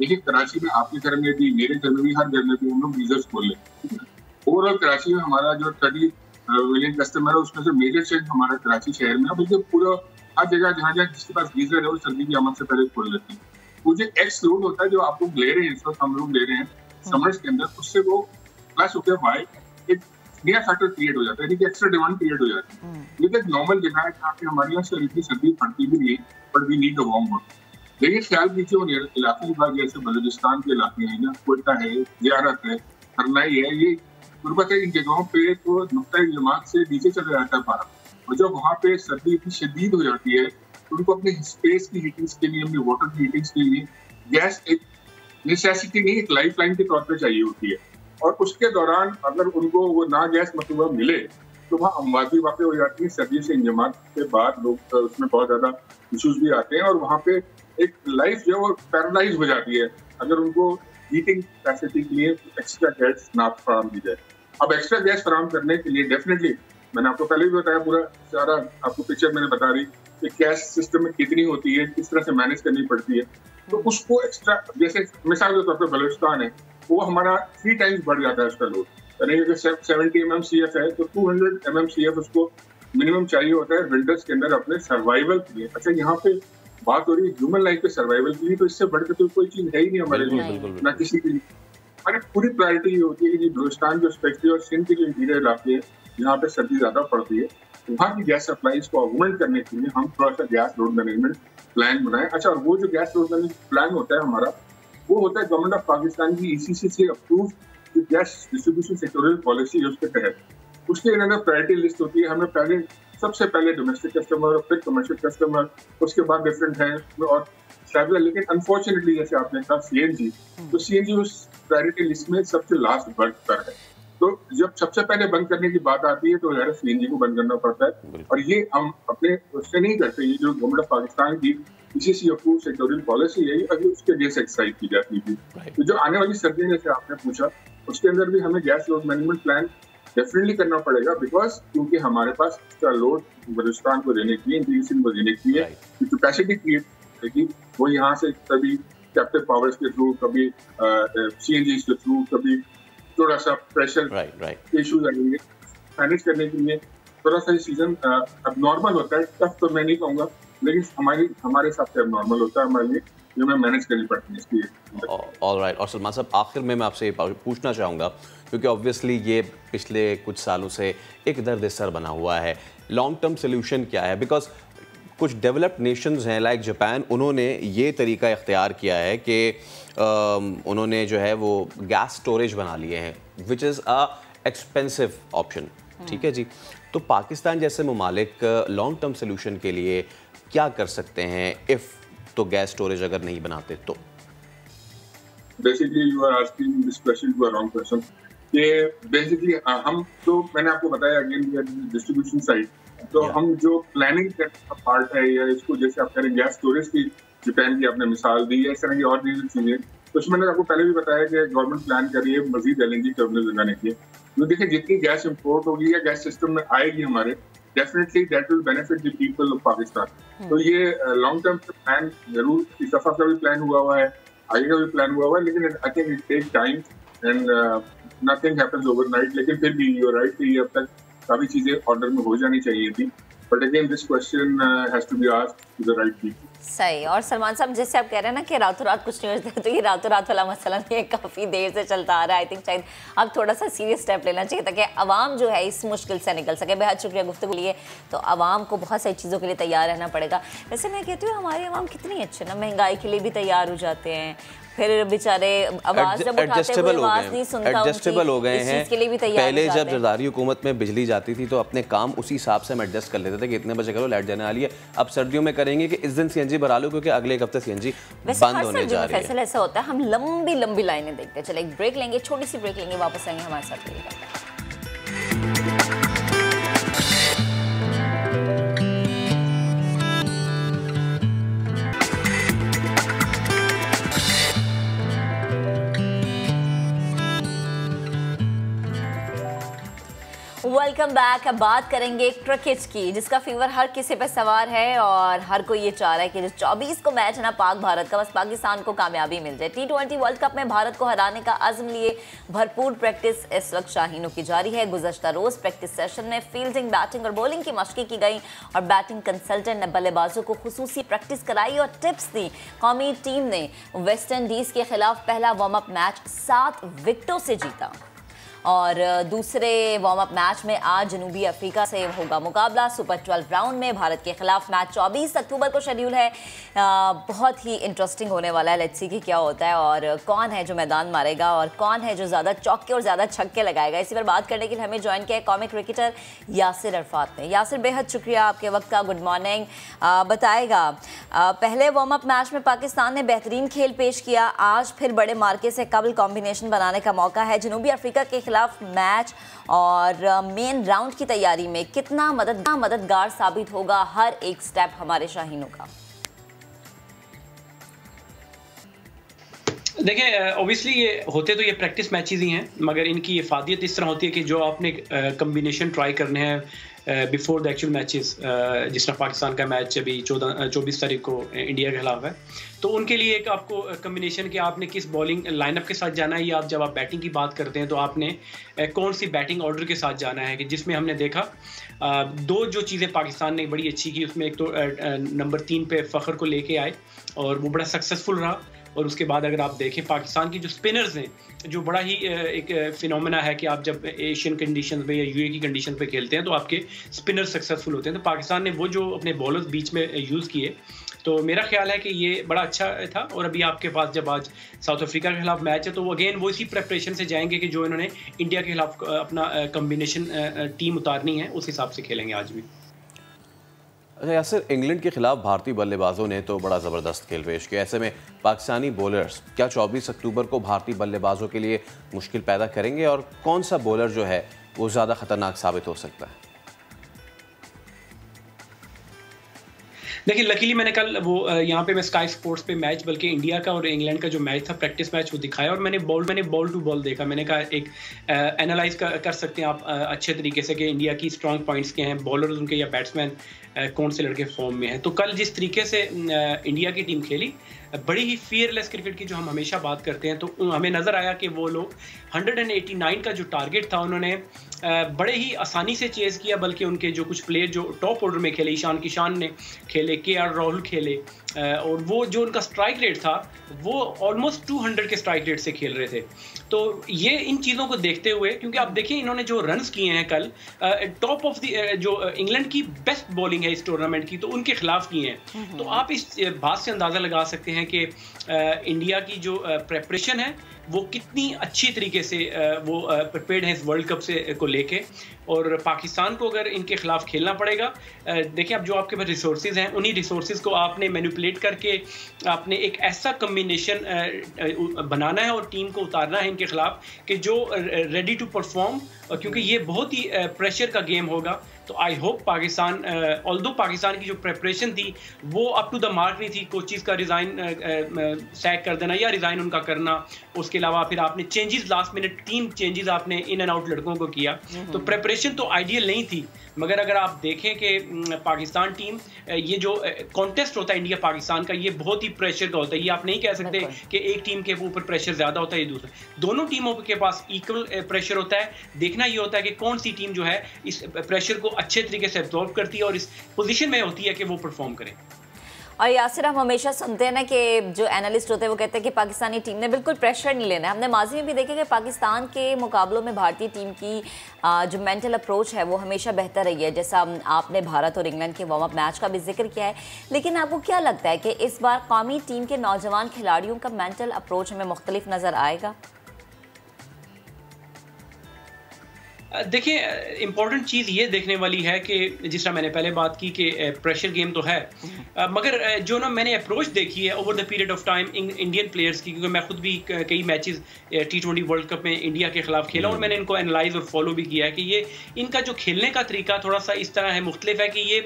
देखिए, कराची में आपके घर में भी, मेरे घर में भी, हर घर में भी हम लोग गीजर्स खोल लेते हैं। ओवरऑल कराची में हमारा जो 30 मिलियन कस्टमर है, उसमें से मेजर शेयर हमारा कराची शहर में, बल्कि पूरा हर जगह जहाँ जहाँ जिसके पास गीजर है वो सर्दी की आमद से पहले खोल लेते हैं। वो जो एक्स लोड होता है जो आप लोग ले रहे हैं, इस वक्त हम लोग ले रहे हैं समर्स के अंदर, उससे वो प्लस होकर वाई एक नया फैक्टर क्रिएट हो जाता है, यानी कि एक्स्ट्रा डिमांड क्रिएट हो जाती है। ये एक नॉर्मल जगह है जहाँ पे हमारे यहाँ से इतनी सर्दी पड़ती भी नहीं, but we need a warm water. लेकिन ख्याल कीजिए उन इलाके की बात, जैसे बलूचिस्तान के इलाके हैं ना, कोयटा है, ज़ियारत है, करनाई है, ये गुरबत है, इन जगहों पे तो नुक्ता जमात से नीचे चला जाता है पारा। और जब वहाँ पे सर्दी इतनी शदीद हो जाती है तो उनको अपने स्पेस की हीटिंग्स के लिए, अपनी वाटर की हीटिंग्स के लिए गैस एक नेसेसिटी नहीं, एक लाइफ लाइन के तौर पे चाहिए होती है। और उसके दौरान अगर उनको वो ना गैस मतलब मिले तो वहाँ अमवात भी वाक़ हो जाती है। सर्दी से इंजमात के बाद लोग उसमें बहुत ज़्यादा इशूज़ भी आते हैं और वहाँ पे एक लाइफ जो है वो पैरालाइज हो जाती है अगर उनको हीटिंग कैपेसिटी के लिए एक्स्ट्रा गैस ना फराहम की जाए। अब एक्स्ट्रा गैस फराहम करने के लिए डेफिनेटली, मैंने आपको पहले भी बताया, पूरा सारा आपको पिक्चर मैंने बता दी कि गैस सिस्टम में कितनी होती है, किस तरह से मैनेज करनी पड़ती है। तो उसको एक्स्ट्रा, जैसे मिसाल के तौर पर बलूचिस्तान है, वो हमारा 3 टाइम्स बढ़ जाता है उसका लोड, यानी कि 70 mmCF है तो 200 mmCF उसको मिनिमम चाहिए होता है विंटर्स के अंदर अपने सर्वाइवल के लिए। अच्छा, यहाँ पे बात हो रही है ह्यूमन लाइफ के सर्वाइवल के लिए, तो इससे बढ़कर तो कोई चीज है ही नहीं हमारे लिए, ना किसी के लिए। हमारी पूरी प्रायोरिटी ये होती है कि बलूचिस्तान जो स्पेशली और सिंध के जो इंटीरियर इलाके हैं जहाँ पे सर्दी ज्यादा पड़ती है, वहाँ की गैस सप्लाईज को ऑगमेंट करने के लिए हम थोड़ा सा गैस लोड मैनेजमेंट प्लान बनाए। अच्छा, और वो जो गैस लोड मैनेजमेंट प्लान होता है हमारा, वो होता है गवर्नमेंट ऑफ पाकिस्तान की ECC से approve gas distribution sectoral policy है, उसके तहत उसके अंदर प्रायोरिटी लिस्ट होती है। हमें पहले सबसे पहले डोमेस्टिक कस्टमर, फिर कमर्शियल कस्टमर, उसके बाद डिफरेंट है और ट्रैवलर। लेकिन अनफॉर्चुनेटली जैसे आपने कहा CNG, तो CNG उस प्रायोरिटी लिस्ट में सबसे लास्ट बर्थ पर है। तो जब सबसे पहले बंद करने की बात आती है तो यार सीएनजी को बंद करना पड़ता है, और ये हम अपने उससे नहीं करते। ये जो गवर्नमेंट ऑफ पाकिस्तान की पीसीसी अप्रूव सेक्टोरियल पॉलिसी है, अभी उसके अगेंस्ट एक्सरसाइज की जाती थी। तो जो आने वाली सर्दियां जैसे आपने पूछा, उसके अंदर भी हमें gas load management plan definitely करना पड़ेगा, बिकॉज क्योंकि हमारे पास इसका लोड बलूचिस्तान को देने की, इंटीरियर को देने की है, कैपेसिटी क्रिएट करेगी। वो यहाँ से कभी कैप्टिव पावर्स के थ्रू, कभी सीएनजी के थ्रू, कभी थोड़ा सा प्रेशर इश्यूज आएंगे मैनेज करने के लिए। थोड़ा सा सीजन अब नॉर्मल होता है, टफ तो मैं नहीं कहूँगा, लेकिन हमारे हिसाब से अब नॉर्मल होता है हमारे लिए, जो हमें मैनेज करनी पड़ती है इसकी। ऑलराइट। और सलमान साहब, आखिर में मैं आपसे पूछना चाहूँगा, क्योंकि ऑब्वियसली ये पिछले कुछ सालों से एक दर्द सर बना हुआ है, लॉन्ग टर्म सोल्यूशन क्या है? बिकॉज कुछ डेवलप्ड नेशंस हैं लाइक जापान, उन्होंने ये तरीका इख्तियार किया है कि उन्होंने जो है वो गैस स्टोरेज बना लिए हैं, which is a expensive option. ठीक है जी, तो पाकिस्तान जैसे ममालिक लॉन्ग टर्म सोल्यूशन के लिए क्या कर सकते हैं इफ़ तो गैस स्टोरेज अगर नहीं बनाते तो? Basically you are asking this question to a wrong person. कि बेसिकली हम तो, मैंने आपको बताया अगेन डिस्ट्रीब्यूशन साइड, तो हम जो प्लानिंग का पार्ट है, या इसको जैसे आप कह रहे हैं गैस स्टोरेज की, जापान की आपने मिसाल दी है, इस तरह की और भी चीजें, तो उसमें मैंने आपको पहले भी बताया कि गवर्नमेंट प्लान कर रही है मजीद एलएनजी टर्मिनल लगाने की। तो देखिए, जितनी गैस इंपोर्ट होगी या गैस सिस्टम में आएगी हमारे, definitely that will benefit the people of Pakistan. तो ये लॉन्ग टर्म प्लान जरूर, इस दफा का भी प्लान हुआ हुआ है, आगे का भी प्लान हुआ हुआ है, लेकिन I think it take time and nothing happens overnight. लेकिन फिर भी यू आर राइट कि ये अब तक काफी चीजें ऑर्डर में हो जानी चाहिए थी, but again this question has to be asked to the right people. सही। और सलमान साहब, जैसे आप कह रहे हैं ना कि रातों रात कुछ नहीं होता, तो ये रातों रात वाला मसला नहीं है, काफ़ी देर से चलता आ रहा है। आई थिंक शायद अब थोड़ा सा सीरियस स्टेप लेना चाहिए ताकि आवाम जो है इस मुश्किल से निकल सके। बेहद शुक्रिया गुफ्तगू लिए। तो आवाम को बहुत सारी चीज़ों के लिए तैयार रहना पड़ेगा। वैसे मैं कहती हूँ हमारे आवाम कितनी अच्छे ना, महंगाई के लिए भी तैयार हो जाते हैं, फिर बेचारे आवाज जब उठाते हुए आवाज नहीं सुनता, एडजस्टेबल हो गए हैं। के लिए भी तैयार पहले जब जरदारी हुकूमत में बिजली जाती थी तो अपने काम उसी हिसाब से हम एडजस्ट कर लेते थे कि इतने बजे करो, लाइट जाने वाली है। अब सर्दियों में करेंगे कि इस दिन सीएनजी भरा लो, क्योंकि अगले एक हफ्ते सीएनजी बंद होने जा रही है। फैसला ऐसा होता है, हम लंबी लंबी लाइनें देखते हैं। चले एक ब्रेक लेंगे, छोटी सी ब्रेक लेंगे, वापस आएंगे, हमारे साथ रहिएगा। Welcome back. अब बात करेंगे क्रिकेट की, जिसका फीवर हर किसी पे सवार है और हर कोई ये चाह रहा है कि जो 24 को मैच है ना पाक भारत का, बस पाकिस्तान को कामयाबी मिल जाए। T20 वर्ल्ड कप में भारत को हराने का अज़्म लिए भरपूर प्रैक्टिस इस वक्त शाहीनों की जारी है। गुज़श्ता रोज़ प्रैक्टिस सेशन में फील्डिंग, बैटिंग और बॉलिंग की मशक़ी की गई और बैटिंग कंसल्टेंट ने बल्लेबाजों को खुसूसी प्रैक्टिस कराई और टिप्स दी। कौमी टीम ने वेस्ट इंडीज़ के खिलाफ पहला वार्म अप मैच 7 विकेटों से जीता और दूसरे वार्म अप मैच में आज जनूबी अफ्रीका से होगा मुकाबला। सुपर 12 राउंड में भारत के खिलाफ मैच 24 अक्टूबर को शेड्यूल है। बहुत ही इंटरेस्टिंग होने वाला है। लेट्स सी कि क्या होता है और कौन है जो मैदान मारेगा और कौन है जो ज़्यादा चौके और ज़्यादा छक्के लगाएगा। इसी पर बात करने के लिए हमें ज्वाइन किया है कॉमिक क्रिकेटर यासिर अरफात ने। यासिर, बेहद शुक्रिया आपके वक्त का, गुड मॉर्निंग। बताएगा, पहले वार्म अप मैच में पाकिस्तान ने बेहतरीन खेल पेश किया, आज फिर बड़े मार्के से कबल कॉम्बिनेशन बनाने का मौका है। जनूबी अफ्रीका के खिलाफ मैच और मेन राउंड की तैयारी में कितना मददगार साबित होगा हर एक स्टेप हमारे शाहीनों का? देखिए, ऑब्वियसली ये होते तो ये प्रैक्टिस मैचेस ही हैं, मगर इनकी इफादियत इस तरह होती है कि जो आपने कम्बिनेशन ट्राई करने हैं बिफोर द एक्चुअल मैचेस, जिस तरह पाकिस्तान का मैच अभी 24 तारीख को इंडिया के खिलाफ है, तो उनके लिए एक आपको कम्बिनेशन कि आपने किस बॉलिंग लाइनअप के साथ जाना है, या जब आप बैटिंग की बात करते हैं तो आपने कौन सी बैटिंग ऑर्डर के साथ जाना है, कि जिसमें हमने देखा दो जो चीज़ें पाकिस्तान ने बड़ी अच्छी की, उसमें एक तो नंबर 3 पे फ़खर को लेके आए और वो बड़ा सक्सेसफुल रहा। और उसके बाद अगर आप देखें पाकिस्तान की जो स्पिनर्स हैं, जो बड़ा ही एक फिनोमेना है कि आप जब एशियन कंडीशन पे या यूए की कंडीशन पे खेलते हैं तो आपके स्पिनर सक्सेसफुल होते हैं। तो पाकिस्तान ने वो जो अपने बॉलर्स बीच में यूज़ किए, तो मेरा ख्याल है कि ये बड़ा अच्छा था। और अभी आपके पास जब आज साउथ अफ्रीका के खिलाफ मैच है तो वो अगेन वो इसी प्रेपरेशन से जाएंगे कि जो इन्होंने इंडिया के खिलाफ अपना कम्बिनेशन टीम उतारनी है, उस हिसाब से खेलेंगे आज भी। अच्छा यासिर, इंग्लैंड के खिलाफ भारतीय बल्लेबाजों ने तो बड़ा ज़बरदस्त खेल पेश किया। ऐसे में पाकिस्तानी बॉलर्स क्या 24 अक्टूबर को भारतीय बल्लेबाजों के लिए मुश्किल पैदा करेंगे, और कौन सा बॉलर जो है वो ज़्यादा खतरनाक साबित हो सकता है? देखिए, लकीली मैंने कल वो यहाँ पे मैं स्काई स्पोर्ट्स पे मैच, बल्कि इंडिया का और इंग्लैंड का जो मैच था, प्रैक्टिस मैच, वो दिखाया, और मैंने बॉल टू बॉल देखा। मैंने कहा एक एनालाइज कर सकते हैं आप अच्छे तरीके से कि इंडिया की स्ट्रॉन्ग पॉइंट्स क्या हैं, बॉलर्स उनके या बैट्समैन कौन से लड़के फॉर्म में हैं। तो कल जिस तरीके से इंडिया की टीम खेली, बड़ी ही फियरलेस क्रिकेट की जो हम हमेशा बात करते हैं, तो हमें नज़र आया कि वो लोग 189 का जो टारगेट था उन्होंने बड़े ही आसानी से चेज़ किया। बल्कि उनके जो कुछ प्लेयर जो टॉप ऑर्डर में खेले, ईशान किशान ने खेले, KR राहुल खेले, और वो जो उनका स्ट्राइक रेट था वो ऑलमोस्ट 200 के स्ट्राइक रेट से खेल रहे थे। तो ये इन चीज़ों को देखते हुए, क्योंकि आप देखिए इन्होंने जो रन्स किए हैं कल, टॉप ऑफ द जो इंग्लैंड की बेस्ट बॉलिंग है इस टूर्नामेंट की, तो उनके खिलाफ किए हैं। तो आप इस बात से अंदाज़ा लगा सकते हैं कि इंडिया की जो प्रेपरेशन है वो कितनी अच्छी तरीके से वो प्रिपेयर्ड है इस वर्ल्ड कप से को लेके। और पाकिस्तान को अगर इनके खिलाफ खेलना पड़ेगा, देखिए अब जो आपके पास रिसोर्सेज हैं, उन्हीं रिसोर्सेज को आपने मैनिपुलेट करके आपने एक ऐसा कम्बिनेशन बनाना है और टीम को उतारना है इनके खिलाफ कि जो रेडी टू परफॉर्म, क्योंकि ये बहुत ही प्रेशर का गेम होगा। तो I hope Pakistan, although Pakistan की जो प्रेपरेशन थी वो अप टू द मार्क नहीं थी। कोचेस का रिज़ाइन सैक कर देना या रिज़ाइन उनका करना, उसके अलावा फिर आपने चेंजेस लास्ट मिनट 3 चेंजेस आपने इन एंड आउट लड़कों को किया, तो प्रेपरेशन तो आइडियल नहीं थी। मगर अगर आप देखें कि पाकिस्तान टीम, ये जो कॉन्टेस्ट होता है इंडिया पाकिस्तान का, ये बहुत ही प्रेशर का होता है। ये आप नहीं कह सकते कि एक टीम के ऊपर प्रेशर ज़्यादा होता है या दूसरा, दोनों टीमों के पास इक्वल प्रेशर होता है। देखना ये होता है कि कौन सी टीम जो है इस प्रेशर को अच्छे तरीके से एब्जॉर्ब करती है और इस पोजीशन में होती है कि वो परफॉर्म करें। और यासिर, हम हमेशा सुनते हैं ना कि जो एनालिस्ट होते हैं वो कहते हैं कि पाकिस्तानी टीम ने बिल्कुल प्रेशर नहीं लेना है। हमने माजी में भी देखा कि पाकिस्तान के मुकाबलों में भारतीय टीम की जो मेंटल अप्रोच है वो हमेशा बेहतर रही है, जैसा आपने भारत और इंग्लैंड के वार्म अप मैच का भी जिक्र किया है। लेकिन आपको क्या लगता है कि इस बार कौमी टीम के नौजवान खिलाड़ियों का मेंटल अप्रोच हमें मुख्तलिफ नज़र आएगा? देखिए, इम्पॉर्टेंट चीज़ ये देखने वाली है कि जिस तरह मैंने पहले बात की कि प्रेशर गेम तो है, मगर जो ना मैंने अप्रोच देखी है over the period of time Indian players की, क्योंकि मैं खुद भी कई मैचेस T20 वर्ल्ड कप में इंडिया के खिलाफ खेला और मैंने इनको एनालाइज और फॉलो भी किया है कि ये इनका जो खेलने का तरीका थोड़ा सा इस तरह है, मुख्तलिफ है कि ये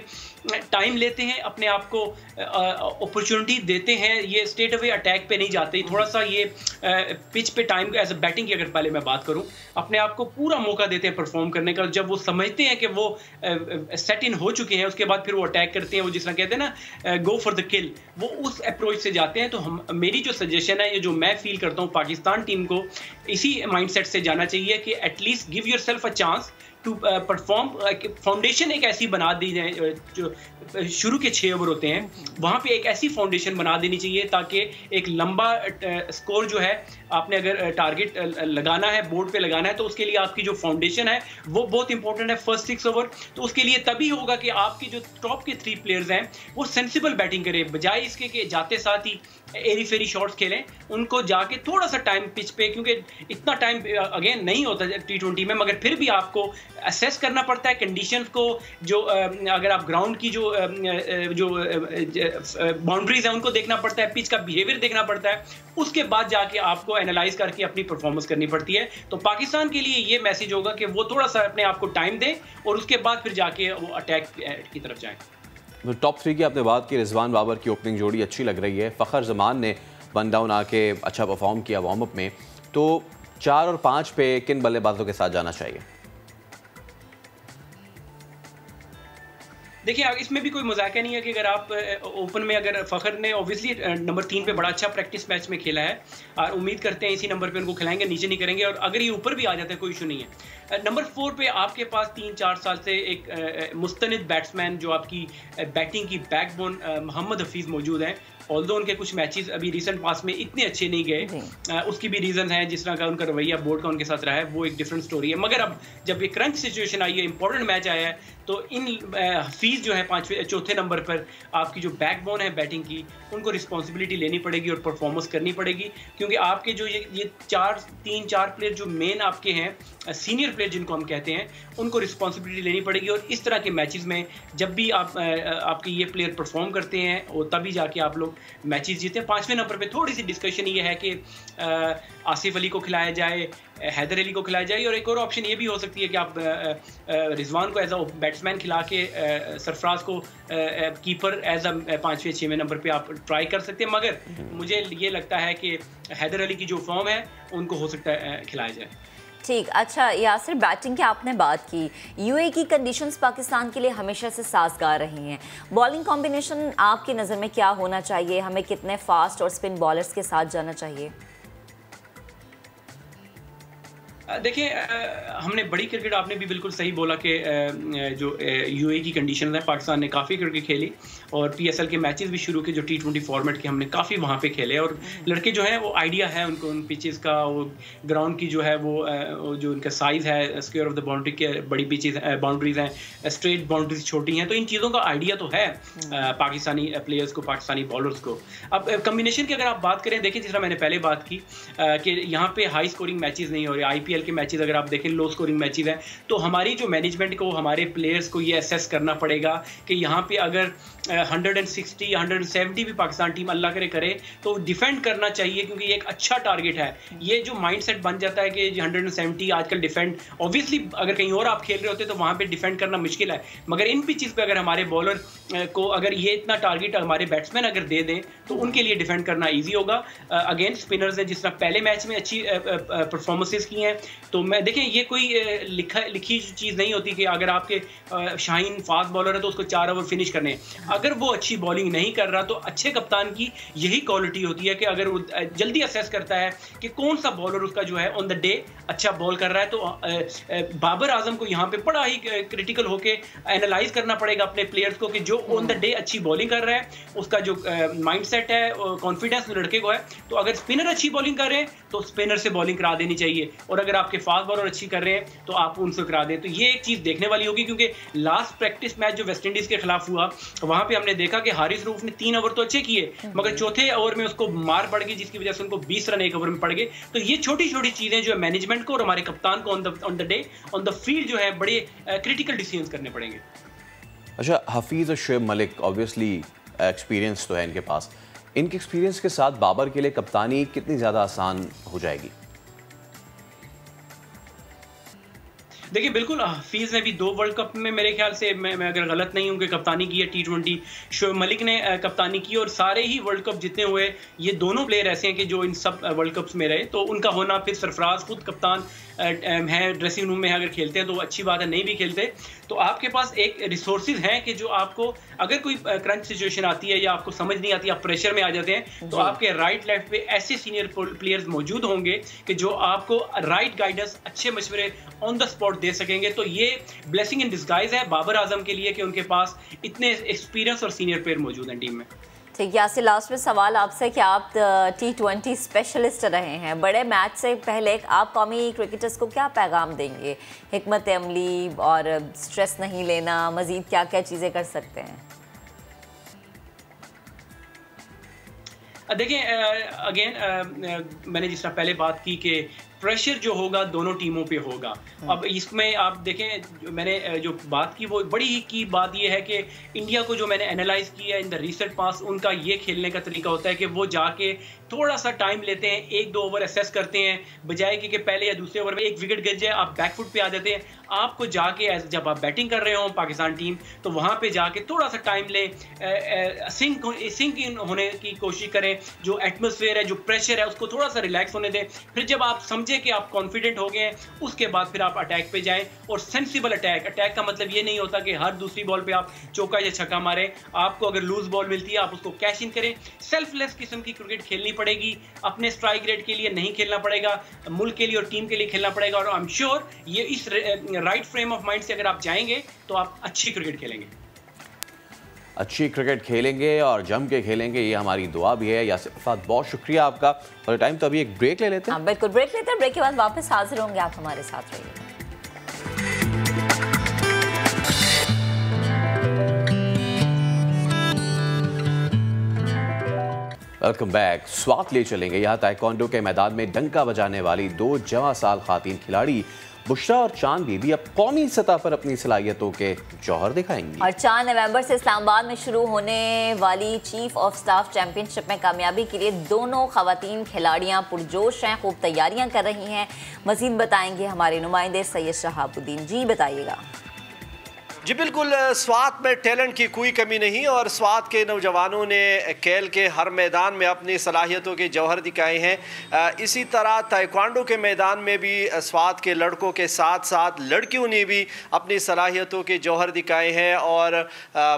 टाइम लेते हैं, अपने आप को अपॉर्चुनिटी देते हैं, ये स्ट्रेट अवे अटैक पे नहीं जाते। थोड़ा सा ये पिच पे टाइम, एज अ बैटिंग की अगर पहले मैं बात करूं, अपने आप को पूरा मौका देते हैं परफॉर्म करने का। जब वो समझते हैं कि वो सेट इन हो चुके हैं, उसके बाद फिर वो अटैक करते हैं, वो जिस तरह कहते हैं ना गो फॉर द किल, वो उस अप्रोच से जाते हैं। तो मेरी जो सजेशन है, ये जो मैं फील करता हूँ, पाकिस्तान टीम को इसी माइंडसेट से जाना चाहिए कि at least give yourself a chance to perform. Foundation एक ऐसी बना दी जाए, जो शुरू के 6 ओवर होते हैं वहाँ पे एक ऐसी फाउंडेशन बना देनी चाहिए ताकि एक लंबा स्कोर जो है, आपने अगर टारगेट लगाना है, बोर्ड पे लगाना है, तो उसके लिए आपकी जो फाउंडेशन है वो बहुत इंपॉर्टेंट है फर्स्ट 6 ओवर। तो उसके लिए तभी होगा कि आपके जो टॉप के 3 प्लेयर्स हैं वो सेंसिबल बैटिंग करें, बजाय इसके कि जाते साथ ही एरी फेरी शॉट्स खेलें। उनको जाके थोड़ा सा टाइम पिच पे, क्योंकि इतना टाइम अगेन नहीं होता T20 में, मगर फिर भी आपको असेस करना पड़ता है कंडीशंस को। जो अगर आप ग्राउंड की जो बाउंड्रीज है उनको देखना पड़ता है, पिच का बिहेवियर देखना पड़ता है, उसके बाद जाके आपको एनालाइज करके अपनी परफॉर्मेंस करनी पड़ती है। तो पाकिस्तान के लिए ये मैसेज होगा कि वो थोड़ा सा अपने आप को टाइम दें और उसके बाद फिर जाके वो अटैक की तरफ जाएं। टॉप 3 की आपने बात की, रिजवान बाबर की ओपनिंग जोड़ी अच्छी लग रही है, फ़खर जमान ने 1 डाउन आके अच्छा परफॉर्म किया वार्म अप में, तो 4 और 5 पे किन बल्लेबाजों के साथ जाना चाहिए? देखिए, इसमें भी कोई मजाक नहीं है कि अगर आप ओपन में, अगर फ़खर ने ऑब्वियसली नंबर 3 पे बड़ा अच्छा प्रैक्टिस मैच में खेला है और उम्मीद करते हैं इसी नंबर पे उनको खिलाएंगे, नीचे नहीं करेंगे, और अगर ये ऊपर भी आ जाता है कोई इशू नहीं है। नंबर 4 पे आपके पास 3-4 साल से एक मुस्तनिद बैट्समैन जो आपकी बैटिंग की बैकबोन मोहम्मद हफीज़ मौजूद हैं। ऑल्दो उनके कुछ मैचेस अभी रिसेंट पास में इतने अच्छे नहीं गए, उसकी भी रीजन है, जिस तरह का उनका रवैया बोर्ड का उनके साथ रहा है वो एक डिफरेंट स्टोरी है। मगर अब जब ये क्रंच सिचुएशन आई है, इंपॉर्टेंट मैच आया है, तो इन हफीज जो है चौथे नंबर पर आपकी जो बैकबोन है बैटिंग की, उनको रिस्पॉन्सिबिलिटी लेनी पड़ेगी और परफॉर्मेंस करनी पड़ेगी, क्योंकि आपके जो ये 3-4 प्लेयर जो मेन आपके हैं सीनियर प्लेयर जिनको हम कहते हैं, उनको रिस्पॉन्सिबिलिटी लेनी पड़ेगी। और इस तरह के मैचेस में जब भी आपके ये प्लेयर परफॉर्म करते हैं और तभी जाके आप लोग मैचेस जीते हैं। 5वें नंबर पे थोड़ी सी डिस्कशन ये है कि आसिफ अली को खिलाया जाए, हैदर अली को खिलाया जाए, और एक और ऑप्शन ये भी हो सकती है कि आप रिजवान को एज अ बैट्समैन खिला के सरफराज को कीपर एज अ 5वें-6वें नंबर पे आप ट्राई कर सकते हैं। मगर मुझे ये लगता है कि हैदर अली की जो फॉर्म है उनको हो सकता है खिलाया जाए। ठीक, अच्छा यासिर, बैटिंग की आपने बात की, यूएई की कंडीशंस पाकिस्तान के लिए हमेशा से साजगार रही हैं। बॉलिंग कॉम्बिनेशन आपकी नज़र में क्या होना चाहिए? हमें कितने फास्ट और स्पिन बॉलर्स के साथ जाना चाहिए? देखिए, हमने बड़ी क्रिकेट, आपने भी बिल्कुल सही बोला कि जो यूएई की कंडीशन है, पाकिस्तान ने काफ़ी क्रिकेट खेली और पीएसएल के मैचेस भी शुरू के जो T20 फॉर्मेट के हमने काफ़ी वहाँ पे खेले, और लड़के जो हैं वो आइडिया है उनको उन पिचेस का, वो ग्राउंड की जो है वो जो उनका साइज़ है, स्क्वायर ऑफ द बाउंड्री के बड़ी पिचेस बाउंड्रीज हैं, स्ट्रेट बाउंड्रीज छोटी हैं, तो इन चीज़ों का आइडिया तो है पाकिस्तानी प्लेयर्स को, पाकिस्तानी बॉलर्स को। अब कम्बिनेशन की अगर आप बात करें, देखिए जिस तरह मैंने पहले बात की कि यहाँ पे हाई स्कोरिंग मैचेस नहीं हो रहे, IPL के मैचेस अगर आप देखें लो स्कोरिंग मैचेस हैं, तो हमारी जो मैनेजमेंट को, हमारे प्लेयर्स को ये असेस करना पड़ेगा कि यहाँ पे अगर 160 170 भी पाकिस्तान टीम अल्लाह करे तो डिफेंड करना चाहिए, क्योंकि ये एक अच्छा टारगेट है। ये जो माइंडसेट बन जाता है कि 170 आजकल डिफेंड, ऑब्वियसली अगर कहीं और आप खेल रहे होते तो वहाँ पे डिफेंड करना मुश्किल है, मगर इन पिचेस पे अगर हमारे बॉलर को अगर ये इतना टारगेट हमारे बैट्समैन अगर दे दें तो उनके लिए डिफेंड करना ईजी होगा। अगेंस्ट स्पिनर्स हैं, जिस तरह पहले मैच में अच्छी परफॉर्मेंसेस की हैं, तो मैं देखें ये कोई लिखी चीज़ नहीं होती कि अगर आपके शाहीन फास्ट बॉलर है तो उसको 4 ओवर फिनिश करने, अगर वो अच्छी बॉलिंग नहीं कर रहा तो अच्छे कप्तान की यही क्वालिटी होती है कि अगर वो जल्दी असेस करता है कि कौन सा बॉलर उसका जो है ऑन द डे अच्छा बॉल कर रहा है। तो बाबर आजम को यहाँ पे बड़ा ही क्रिटिकल होके एनालाइज करना पड़ेगा अपने प्लेयर्स को कि जो ऑन द डे अच्छी बॉलिंग कर रहा है, उसका जो माइंडसेट है, कॉन्फिडेंस लड़के को है, तो अगर स्पिनर अच्छी बॉलिंग कर रहे हैं तो स्पिनर से बॉलिंग करा देनी चाहिए, और अगर आपके फास्ट बॉलर अच्छी कर रहे हैं तो आप उनसे करा दें। तो ये एक चीज़ देखने वाली होगी, क्योंकि लास्ट प्रैक्टिस मैच जो वेस्ट इंडीज़ के खिलाफ हुआ वहाँ पे हमने देखा कि हारिस रऊफ ने 3 ओवर तो अच्छे किए, मगर चौथे ओवर में उसको मार पड़ गई, जिसकी वजह से उनको 20 रन 1 ओवर में पड़ गए। तो ये छोटी छोटी चीज़ें जो है मैनेजमेंट को और हमारे कप्तान को on the day on the field जो है बड़े क्रिटिकल डिसीजंस करने पड़ेंगे। अच्छा, हफीज़ और शुएब मलिक ऑब्वियसली एक्सपीरियंस तो है इनके पास, इनके एक्सपीरियंस के साथ बाबर के लिए कप्तानी कितनी ज़्यादा आसान हो जाएगी? देखिए बिल्कुल, हफीज़ ने भी 2 वर्ल्ड कप में मेरे ख्याल से, मैं अगर गलत नहीं हूँ, कि कप्तानी की है T20, शुएब मलिक ने कप्तानी की, और सारे ही वर्ल्ड कप जितने हुए ये दोनों प्लेयर ऐसे हैं कि जो इन सब वर्ल्ड कप्स में रहे, तो उनका होना, फिर सरफराज खुद कप्तान है, ड्रेसिंग रूम में अगर खेलते हैं तो अच्छी बात है, नहीं भी खेलते तो आपके पास एक रिसोर्सेज हैं कि जो आपको अगर कोई क्रंच सिचुएशन आती है या आपको समझ नहीं आती, आप प्रेशर में आ जाते हैं, तो आपके राइट लेफ्ट पे ऐसे सीनियर प्लेयर्स मौजूद होंगे कि जो आपको राइट गाइडेंस, अच्छे मशवरे ऑन द स्पॉट दे सकेंगे। तो ये ब्लेसिंग इन डिस्गाइज है बाबर आजम के लिए कि उनके पास इतने एक्सपीरियंस और सीनियर प्लेयर मौजूद हैं टीम में। ठीक, यासिर, लास्ट में सवाल आपसे कि आप T20 स्पेशलिस्ट रहे हैं, बड़े मैच से पहले आप कौमी क्रिकेटर्स को क्या पैगाम देंगे? हिकमत अमली और स्ट्रेस नहीं लेना, मज़ीद क्या क्या चीज़ें कर सकते हैं? देखिए, अगेन मैंने जिस तरह पहले बात की कि प्रेशर जो होगा दोनों टीमों पे होगा। अब इसमें आप देखें, मैंने जो बात की वो बड़ी की बात ये है कि इंडिया को जो मैंने एनालाइज किया इन द रिसेंट पास, उनका ये खेलने का तरीका होता है कि वो जाके थोड़ा सा टाइम लेते हैं, 1-2 ओवर असेस करते हैं, बजाय कि पहले या दूसरे ओवर में एक विकेट गिर जाए आप बैकफुट पे आ जाते हैं। आपको जाके जब आप बैटिंग कर रहे हो पाकिस्तान टीम, तो वहाँ पे जाके थोड़ा सा टाइम लें, सिंक इन होने की कोशिश करें, जो एटमॉस्फेयर है, जो प्रेशर है, उसको थोड़ा सा रिलैक्स होने दें। फिर जब आप समझे कि आप कॉन्फिडेंट हो गए हैं, उसके बाद फिर आप अटैक पे जाएं, और सेंसिबल अटैक। अटैक का मतलब ये नहीं होता कि हर दूसरी बॉल पे आप चौका या छक्का मारें। आपको अगर लूज बॉल मिलती है आप उसको कैश इन करें। सेल्फलेस किस्म की क्रिकेट खेलनी पड़ेगी, अपने स्ट्राइक रेट के लिए नहीं खेलना पड़ेगा, मुल्क के लिए और टीम के लिए खेलना पड़ेगा। और आई एम श्योर ये इस राइट फ्रेम ऑफ माइंड से अगर आप जाएंगे तो आप अच्छी क्रिकेट खेलेंगे। अच्छी क्रिकेट खेलेंगे और जम के खेलेंगे, ये हमारी दुआ भी है। यासिर अरफात, बहुत शुक्रिया आपका। और टाइम तो अभी एक ब्रेक ले लेते हैं। हाँ बिल्कुल, ब्रेक लेते हैं। ब्रेक के बाद वापस हाजिर होंगे, आप हमारे साथ रहिए। Welcome back. स्वात ले चलेंगे यहाँ ताइक्वांडो के मैदान में डंका बजाने वाली 2 जवां साल खातीन खिलाड़ी बुशरा और चांद बीबी अब कौमी सतह पर अपनी सलाहियतों के जौहर दिखाएंगी। और 4 नवंबर से इस्लामाबाद में शुरू होने वाली चीफ ऑफ स्टाफ चैंपियनशिप में कामयाबी के लिए दोनों खवातीन खिलाड़ियां पुरजोश हैं, खूब तैयारियां कर रही हैं। मजीद बताएंगे हमारे नुमाइंदे सैयद शहाबुद्दीन। जी बताइएगा। जी बिल्कुल, स्वात में टैलेंट की कोई कमी नहीं और स्वात के नौजवानों ने खेल के हर मैदान में अपनी सलाहियतों के जौहर दिखाए हैं। इसी तरह ताइक्वांडो के मैदान में भी स्वात के लड़कों के साथ साथ लड़कियों ने भी अपनी सलाहियतों के जौहर दिखाए हैं और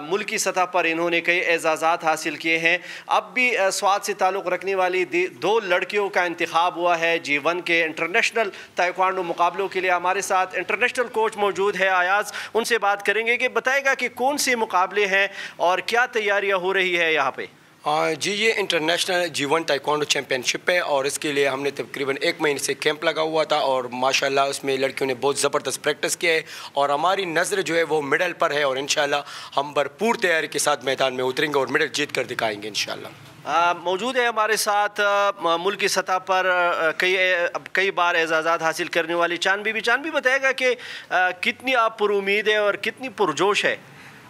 मुल्की सतह पर इन्होंने कई एजाज़ात हासिल किए हैं। अब भी स्वात से ताल्लुक़ रखने वाली 2 लड़कियों का इंतखाब हुआ है G1 के इंटरनेशनल ताइक्वांडो मुकाबलों के लिए। हमारे साथ इंटरनेशनल कोच मौजूद है अयाज, उनसे बात करेंगे कि बताएगा कि कौन से मुकाबले हैं और क्या तैयारियां हो रही है यहाँ पे। जी, ये इंटरनेशनल G1 ताइक्वांडो चैम्पियनशिप है और इसके लिए हमने तकरीबन 1 महीने से कैंप लगा हुआ था और माशाल्लाह उसमें लड़कियों ने बहुत ज़बरदस्त प्रैक्टिस किया है और हमारी नज़र जो है वो मेडल पर है और इंशाल्लाह हम भरपूर तैयारी के साथ मैदान में उतरेंगे और मेडल जीत कर दिखाएंगे इंशाल्लाह। मौजूद है हमारे साथ मुल्क की सतह पर कई बार एजाज़ात हासिल करने वाली चांद बीबी बताएगा कि कितनी आप पुरुमीद है और कितनी पुरजोश है।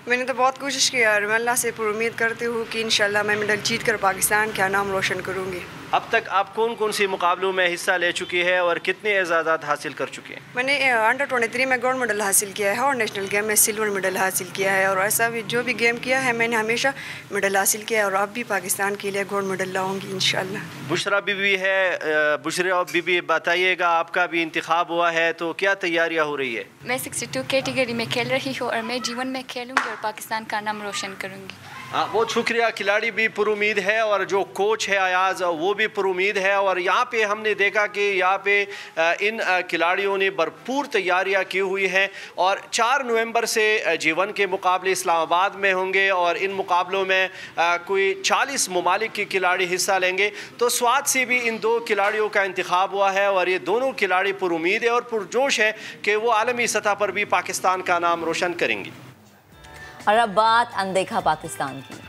मैंने तो बहुत कोशिश की और मैं अल्लाह से पुरुमीद करती हूँ कि इंशाल्लाह मैं मेडल जीत कर पाकिस्तान का नाम रोशन करूँगी। अब तक आप कौन कौन सी मुकाबलों में हिस्सा ले चुकी है और कितने एजाज़ात हासिल कर चुके हैं? मैंने अंडर 23 में गोल्ड मेडल हासिल किया है और नेशनल गेम में सिल्वर मेडल हासिल किया है और ऐसा भी जो भी गेम किया है मैंने हमेशा मेडल हासिल किया है और अब भी पाकिस्तान के लिए गोल्ड मेडल लाऊंगी इंशाल्लाह। बुशरा बीबी है, बुशरा बीबी बताइएगा, आपका भी इंतखाब हुआ है तो क्या तैयारियाँ हो रही है? मैं 62 कैटेगरी में खेल रही हूँ और मैं G1 में खेलूँगी और पाकिस्तान का नाम रोशन करूँगी। हाँ, बहुत शुक्रिया। खिलाड़ी भी पुरुमीद है और जो कोच है अयाज वो भी पुरुमीद है और यहाँ पे हमने देखा कि यहाँ पे इन खिलाड़ियों ने भरपूर तैयारियाँ की हुई हैं और 4 नवंबर से G1 के मुकाबले इस्लामाबाद में होंगे और इन मुकाबलों में कोई 40 ममालिक के खिलाड़ी हिस्सा लेंगे। तो स्वात से भी इन 2 खिलाड़ियों का इंतखाब हुआ है और ये दोनों खिलाड़ी पुरुमीद है और पुरजोश है कि वो आलमी सतह पर भी पाकिस्तान का नाम रोशन करेंगी। और अब बात अनदेखा पाकिस्तान की।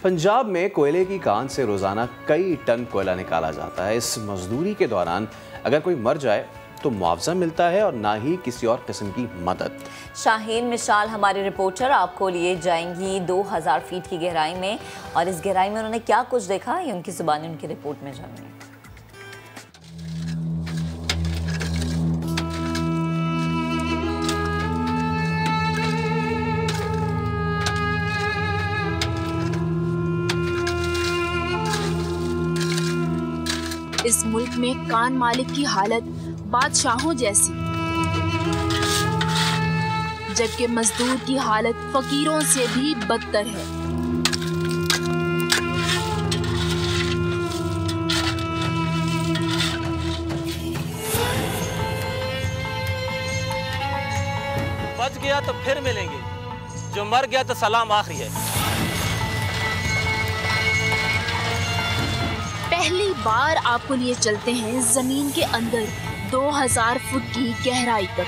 पंजाब में कोयले की कान से रोजाना कई टन कोयला निकाला जाता है। इस मजदूरी के दौरान अगर कोई मर जाए तो मुआवजा मिलता है और ना ही किसी और किस्म की मदद। शाहीन मिसाल हमारी रिपोर्टर आपको लिए जाएंगी 2000 फीट की गहराई में और इस गहराई में उन्होंने क्या कुछ देखा ये उनकी जुबानी उनकी रिपोर्ट में जानिए। इस मुल्क में कान मालिक की हालत बादशाहों जैसी, जबकि मजदूर की हालत फकीरों से भी बदतर है। बच गया तो फिर मिलेंगे, जो मर गया तो सलाम आखिरी है। पहली बार आपको लिए चलते हैं जमीन के अंदर 2000 फुट की गहराई तक।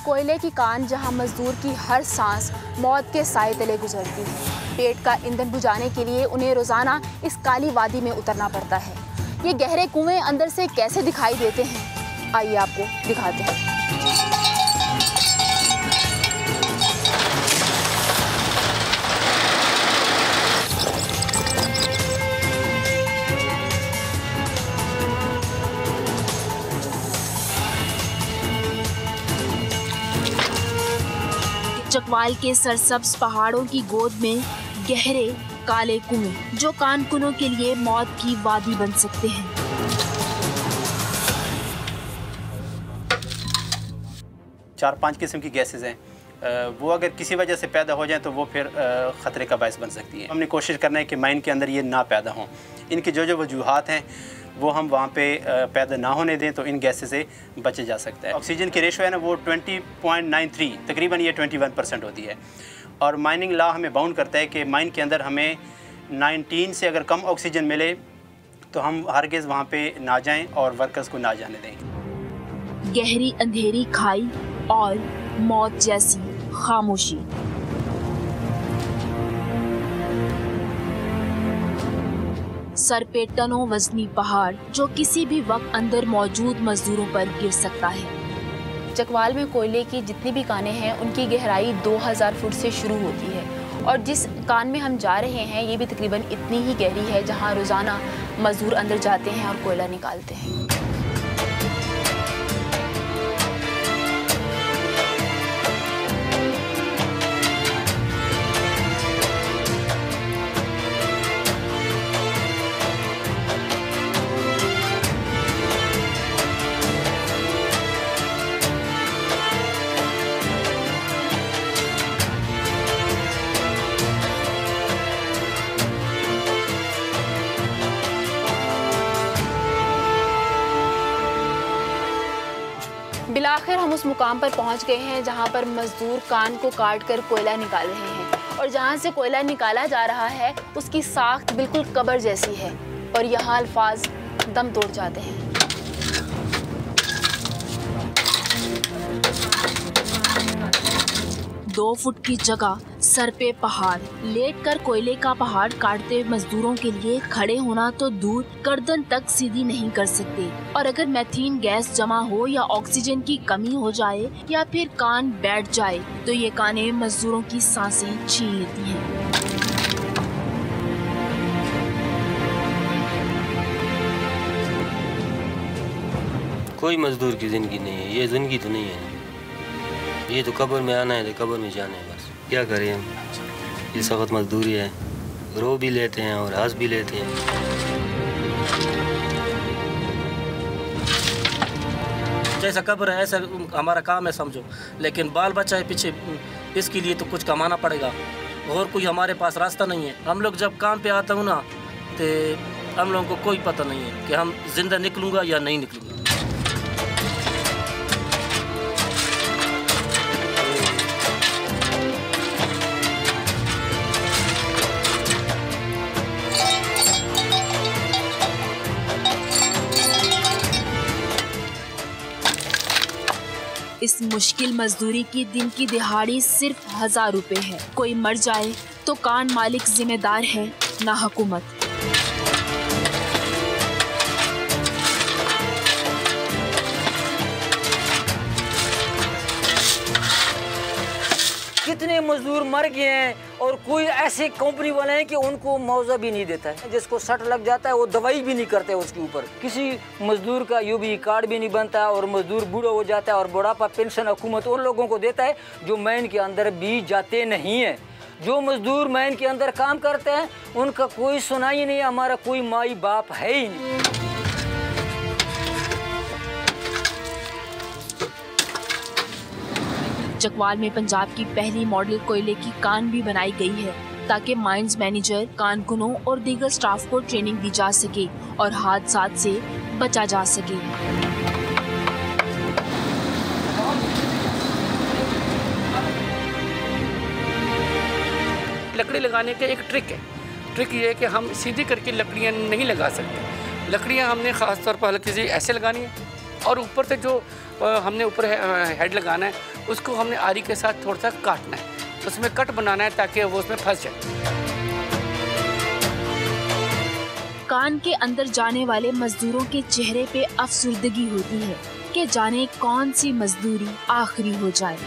कोयले की कान जहां मजदूर की हर सांस मौत के साए तले गुजरती है। पेट का ईंधन बुझाने के लिए उन्हें रोजाना इस काली वादी में उतरना पड़ता है। ये गहरे कुएं अंदर से कैसे दिखाई देते हैं, आइए आपको दिखाते हैं। चकवाल के सरसब्ज पहाड़ों की गोद में गहरे काले कुएं जो कानकुनों के लिए मौत की वादी बन सकते हैं। चार 5 किस्म की गैसेस हैं, वो अगर किसी वजह से पैदा हो जाए तो वो फिर ख़तरे का बायस बन सकती है। हमने कोशिश करना है कि माइन के अंदर ये ना पैदा हों। इनकी जो वजूहात हैं वो हम वहाँ पे पैदा ना होने दें तो इन गैसेस से बचे जा सकता है। ऑक्सीजन की रेशो है ना वो 20.93 तकरीबन ये 21% होती है। और माइनिंग लॉ हमें बाउंड करता है कि माइन के अंदर हमें 19 से अगर कम ऑक्सीजन मिले तो हम हरगिज़ वहाँ पे ना जाएं और वर्कर्स को ना जाने दें। गहरी अंधेरी खाई और मौत जैसी खामोशी। सर पे टनों वजनी पहाड़ जो किसी भी वक्त अंदर मौजूद मजदूरों पर गिर सकता है। चकवाल में कोयले की जितनी भी कानें हैं उनकी गहराई 2000 फुट से शुरू होती है और जिस कान में हम जा रहे हैं ये भी तकरीबन इतनी ही गहरी है जहां रोजाना मजदूर अंदर जाते हैं और कोयला निकालते हैं। बिलाखिर हम उस मुकाम पर पहुंच गए हैं जहां पर मजदूर कान को काट कर कोयला निकाल रहे हैं और जहां से कोयला निकाला जा रहा है उसकी साख्त बिल्कुल कब्र जैसी है और यहाँ अल्फाज दम तोड़ जाते हैं। 2 फुट की जगह सर पे पहाड़, लेटकर कोयले का पहाड़ काटते मजदूरों के लिए खड़े होना तो दूर गर्दन तक सीधी नहीं कर सकते और अगर मैथीन गैस जमा हो या ऑक्सीजन की कमी हो जाए या फिर कान बैठ जाए तो ये कानें मजदूरों की सांसें छीन लेती हैं। कोई मजदूर की जिंदगी नहीं है, ये जिंदगी तो नहीं है। ये तो कब्र में आना है तो कब्र में जाना है, बस क्या करें हम। इस वक्त मजदूरी है, रो भी लेते हैं और हंस भी लेते हैं। जैसा कब्र है ऐसा हमारा काम है समझो, लेकिन बाल बच्चा है पीछे, इसके लिए तो कुछ कमाना पड़ेगा और कोई हमारे पास रास्ता नहीं है। हम लोग जब काम पे आते हो ना तो हम लोगों को कोई पता नहीं है कि हम जिंदा निकलूँगा या नहीं निकलूँगा। इस मुश्किल मजदूरी की दिन की दिहाड़ी सिर्फ 1000 रुपए है। कोई मर जाए तो कान मालिक जिम्मेदार है, ना हुकूमत। कितने मजदूर मर गए हैं और कोई ऐसे कंपनी वाले हैं कि उनको मुआवजा भी नहीं देता है। जिसको सट लग जाता है वो दवाई भी नहीं करते उसके ऊपर। किसी मजदूर का यूबी कार्ड भी नहीं बनता है और मजदूर बूढ़ा हो जाता है और बुढ़ापा पेंशन हुकूमत उन लोगों को देता है जो माइन के अंदर भी जाते नहीं है। जो मजदूर माइन के अंदर काम करते हैं उनका कोई सुनाई नहीं, हमारा कोई माई बाप है ही नहीं। चकवाल में पंजाब की पहली मॉडल कोयले की कान भी बनाई गई है ताकि माइंस मैनेजर, कारकुनों और दीगर स्टाफ को ट्रेनिंग दी जा सके और हादसात से बचा जा सके। लकड़ी लगाने का एक ट्रिक है। ट्रिक ये है कि हम सीधी करके लकड़ियाँ नहीं लगा सकते। लकड़ियाँ हमने ख़ास तौर पर हल्की सी ऐसे लगानी है और ऊपर से जो हमने ऊपर हेड लगाना है उसको हमने आरी के साथ थोड़ा सा काटना है, उसमें कट बनाना है ताकि वो उसमें फंस जाए। कान के अंदर जाने वाले मजदूरों के चेहरे पे अफसुर्दगी होती है कि जाने कौन सी मजदूरी आखिरी हो जाए।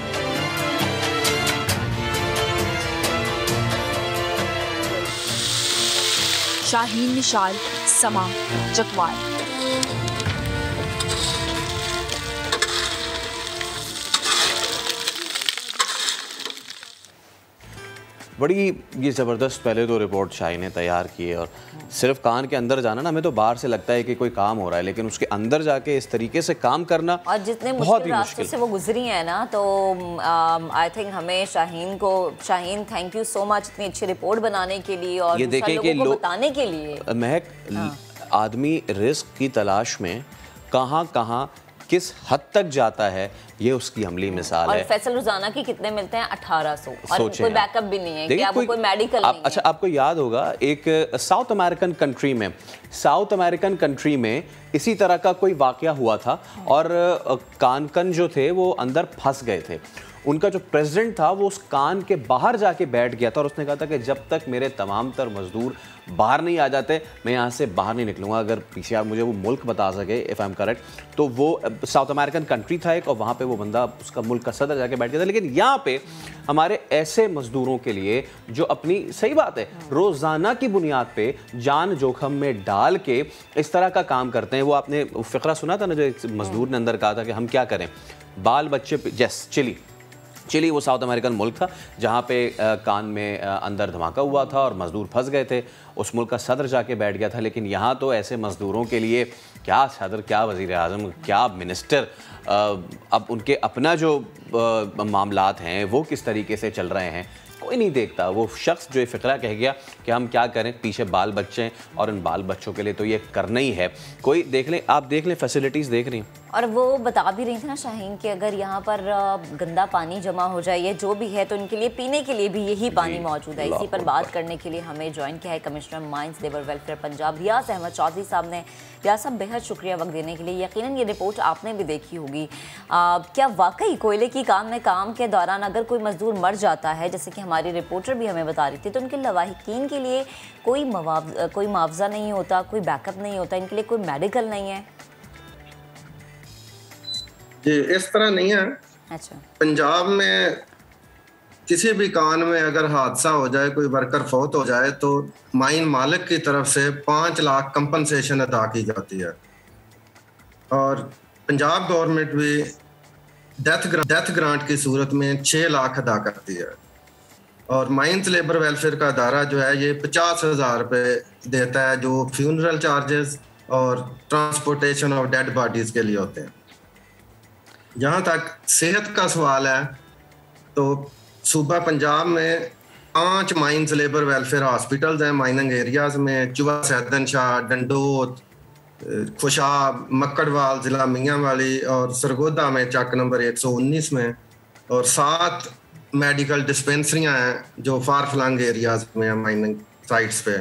शाहीन निशाल, समा, चकवाल। बड़ी ये ज़बरदस्त पहले तो रिपोर्ट शाही ने तैयार की है, और सिर्फ कान के अंदर जाना ना, हमें तो बाहर से लगता है कि कोई काम हो रहा है, लेकिन उसके अंदर जाके इस तरीके से काम करना और जितने मुश्किल रास्तों से वो गुजरी है ना, तो आई थिंक हमें Shaheen thank you so much इतनी अच्छी रिपोर्ट बनाने के लिए और ये देखें कि लोगों को बताने के लिए। महक, आदमी रिस्क की तलाश में कहाँ किस हद तक जाता है, ये उसकी अमली मिसाल है। और फैसल रोजाना की कितने मिलते हैं? 1800, और कोई बैकअप भी नहीं है कि आपको कोई मेडिकल नहीं है। अच्छा, आपको याद होगा एक साउथ अमेरिकन कंट्री में इसी तरह का कोई वाकया हुआ था, और कानकन जो थे वो अंदर फंस गए थे। उनका जो प्रेसिडेंट था वो उस कान के बाहर जाके बैठ गया था, और उसने कहा था कि जब तक मेरे तमाम तर मजदूर बाहर नहीं आ जाते मैं यहाँ से बाहर नहीं निकलूँगा। अगर पीछे आप मुझे वो मुल्क बता सके, इफ़ आई एम करेक्ट, तो वो साउथ अमेरिकन कंट्री था एक, और वहाँ पे वो बंदा उसका मुल्क का सदर जाके बैठ गया था। लेकिन यहाँ पे हमारे ऐसे मजदूरों के लिए जो अपनी, सही बात है, रोज़ाना की बुनियाद पे जान जोखम में डाल के इस तरह का काम करते हैं। वो आपने फ़िक्रा सुना था ना, जो एक मजदूर ने अंदर कहा था कि हम क्या करें, बाल बच्चे, जैस चिली वो साउथ अमेरिकन मुल्क था जहाँ पे कान में अंदर धमाका हुआ था और मज़दूर फंस गए थे। उस मुल्क का सदर जाके बैठ गया था। लेकिन यहाँ तो ऐसे मज़दूरों के लिए क्या सदर, क्या वज़ीर आज़म, क्या मिनिस्टर, अब उनके अपना जो मामलात हैं वो किस तरीके से चल रहे हैं कोई नहीं देखता। वो शख्स जो ये फ़िक्रा कह गया कि हम क्या करें, पीछे बाल बच्चे हैं और इन बाल बच्चों के लिए तो ये करना ही है। कोई देख लें, आप देख लें, फैसिलिटीज़ देख रही हैं। और वो बता भी रही थी ना शाहीन कि अगर यहाँ पर गंदा पानी जमा हो जाए या जो भी है, तो इनके लिए पीने के लिए भी यही पानी मौजूद है। इसी पर बात करने के लिए हमें ज्वाइन किया है commissioner mines labour welfare Punjab Riaz Ahmed Chaudhry साहब ने। रियाज साहब, बेहद शुक्रिया वक्त देने के लिए। यकीनन ये रिपोर्ट आपने भी देखी होगी। क्या वाकई कोयले की काम के दौरान अगर कोई मजदूर मर जाता है, जैसे कि हमारी रिपोर्टर भी हमें बता रही थी, तो उनके लवाहिकीन के लिए कोई मुआवजा नहीं होता, कोई बैकअप नहीं होता, इनके लिए कोई मेडिकल नहीं है? जी, इस तरह नहीं है। अच्छा। पंजाब में किसी भी कान में अगर हादसा हो जाए, कोई वर्कर फौत हो जाए, तो माइन मालिक की तरफ से 5 लाख कंपनसेशन अदा की जाती है, और पंजाब गवर्नमेंट भी डेथ ग्रांट की सूरत में 6 लाख अदा करती है। और माइंस लेबर वेलफेयर का अदारा जो है ये 50,000 रुपये देता है, जो फ्यूनरल चार्जेस और ट्रांसपोर्टेशन ऑफ डेड बॉडीज के लिए होते हैं। जहाँ तक सेहत का सवाल है, तो सूबा पंजाब में 5 माइंस लेबर वेलफेयर हॉस्पिटल्स हैं माइनिंग एरियाज में, चुवा सैदन शाह, डंडोत, खुशाब, मक्कड़वाल, जिला मियांवाली, और सरगोदा में चक नंबर 119 में, और 7 मेडिकल डिस्पेंसरियाँ हैं जो फार फ्लंग एरियाज में हैं माइनिंग साइट्स पे,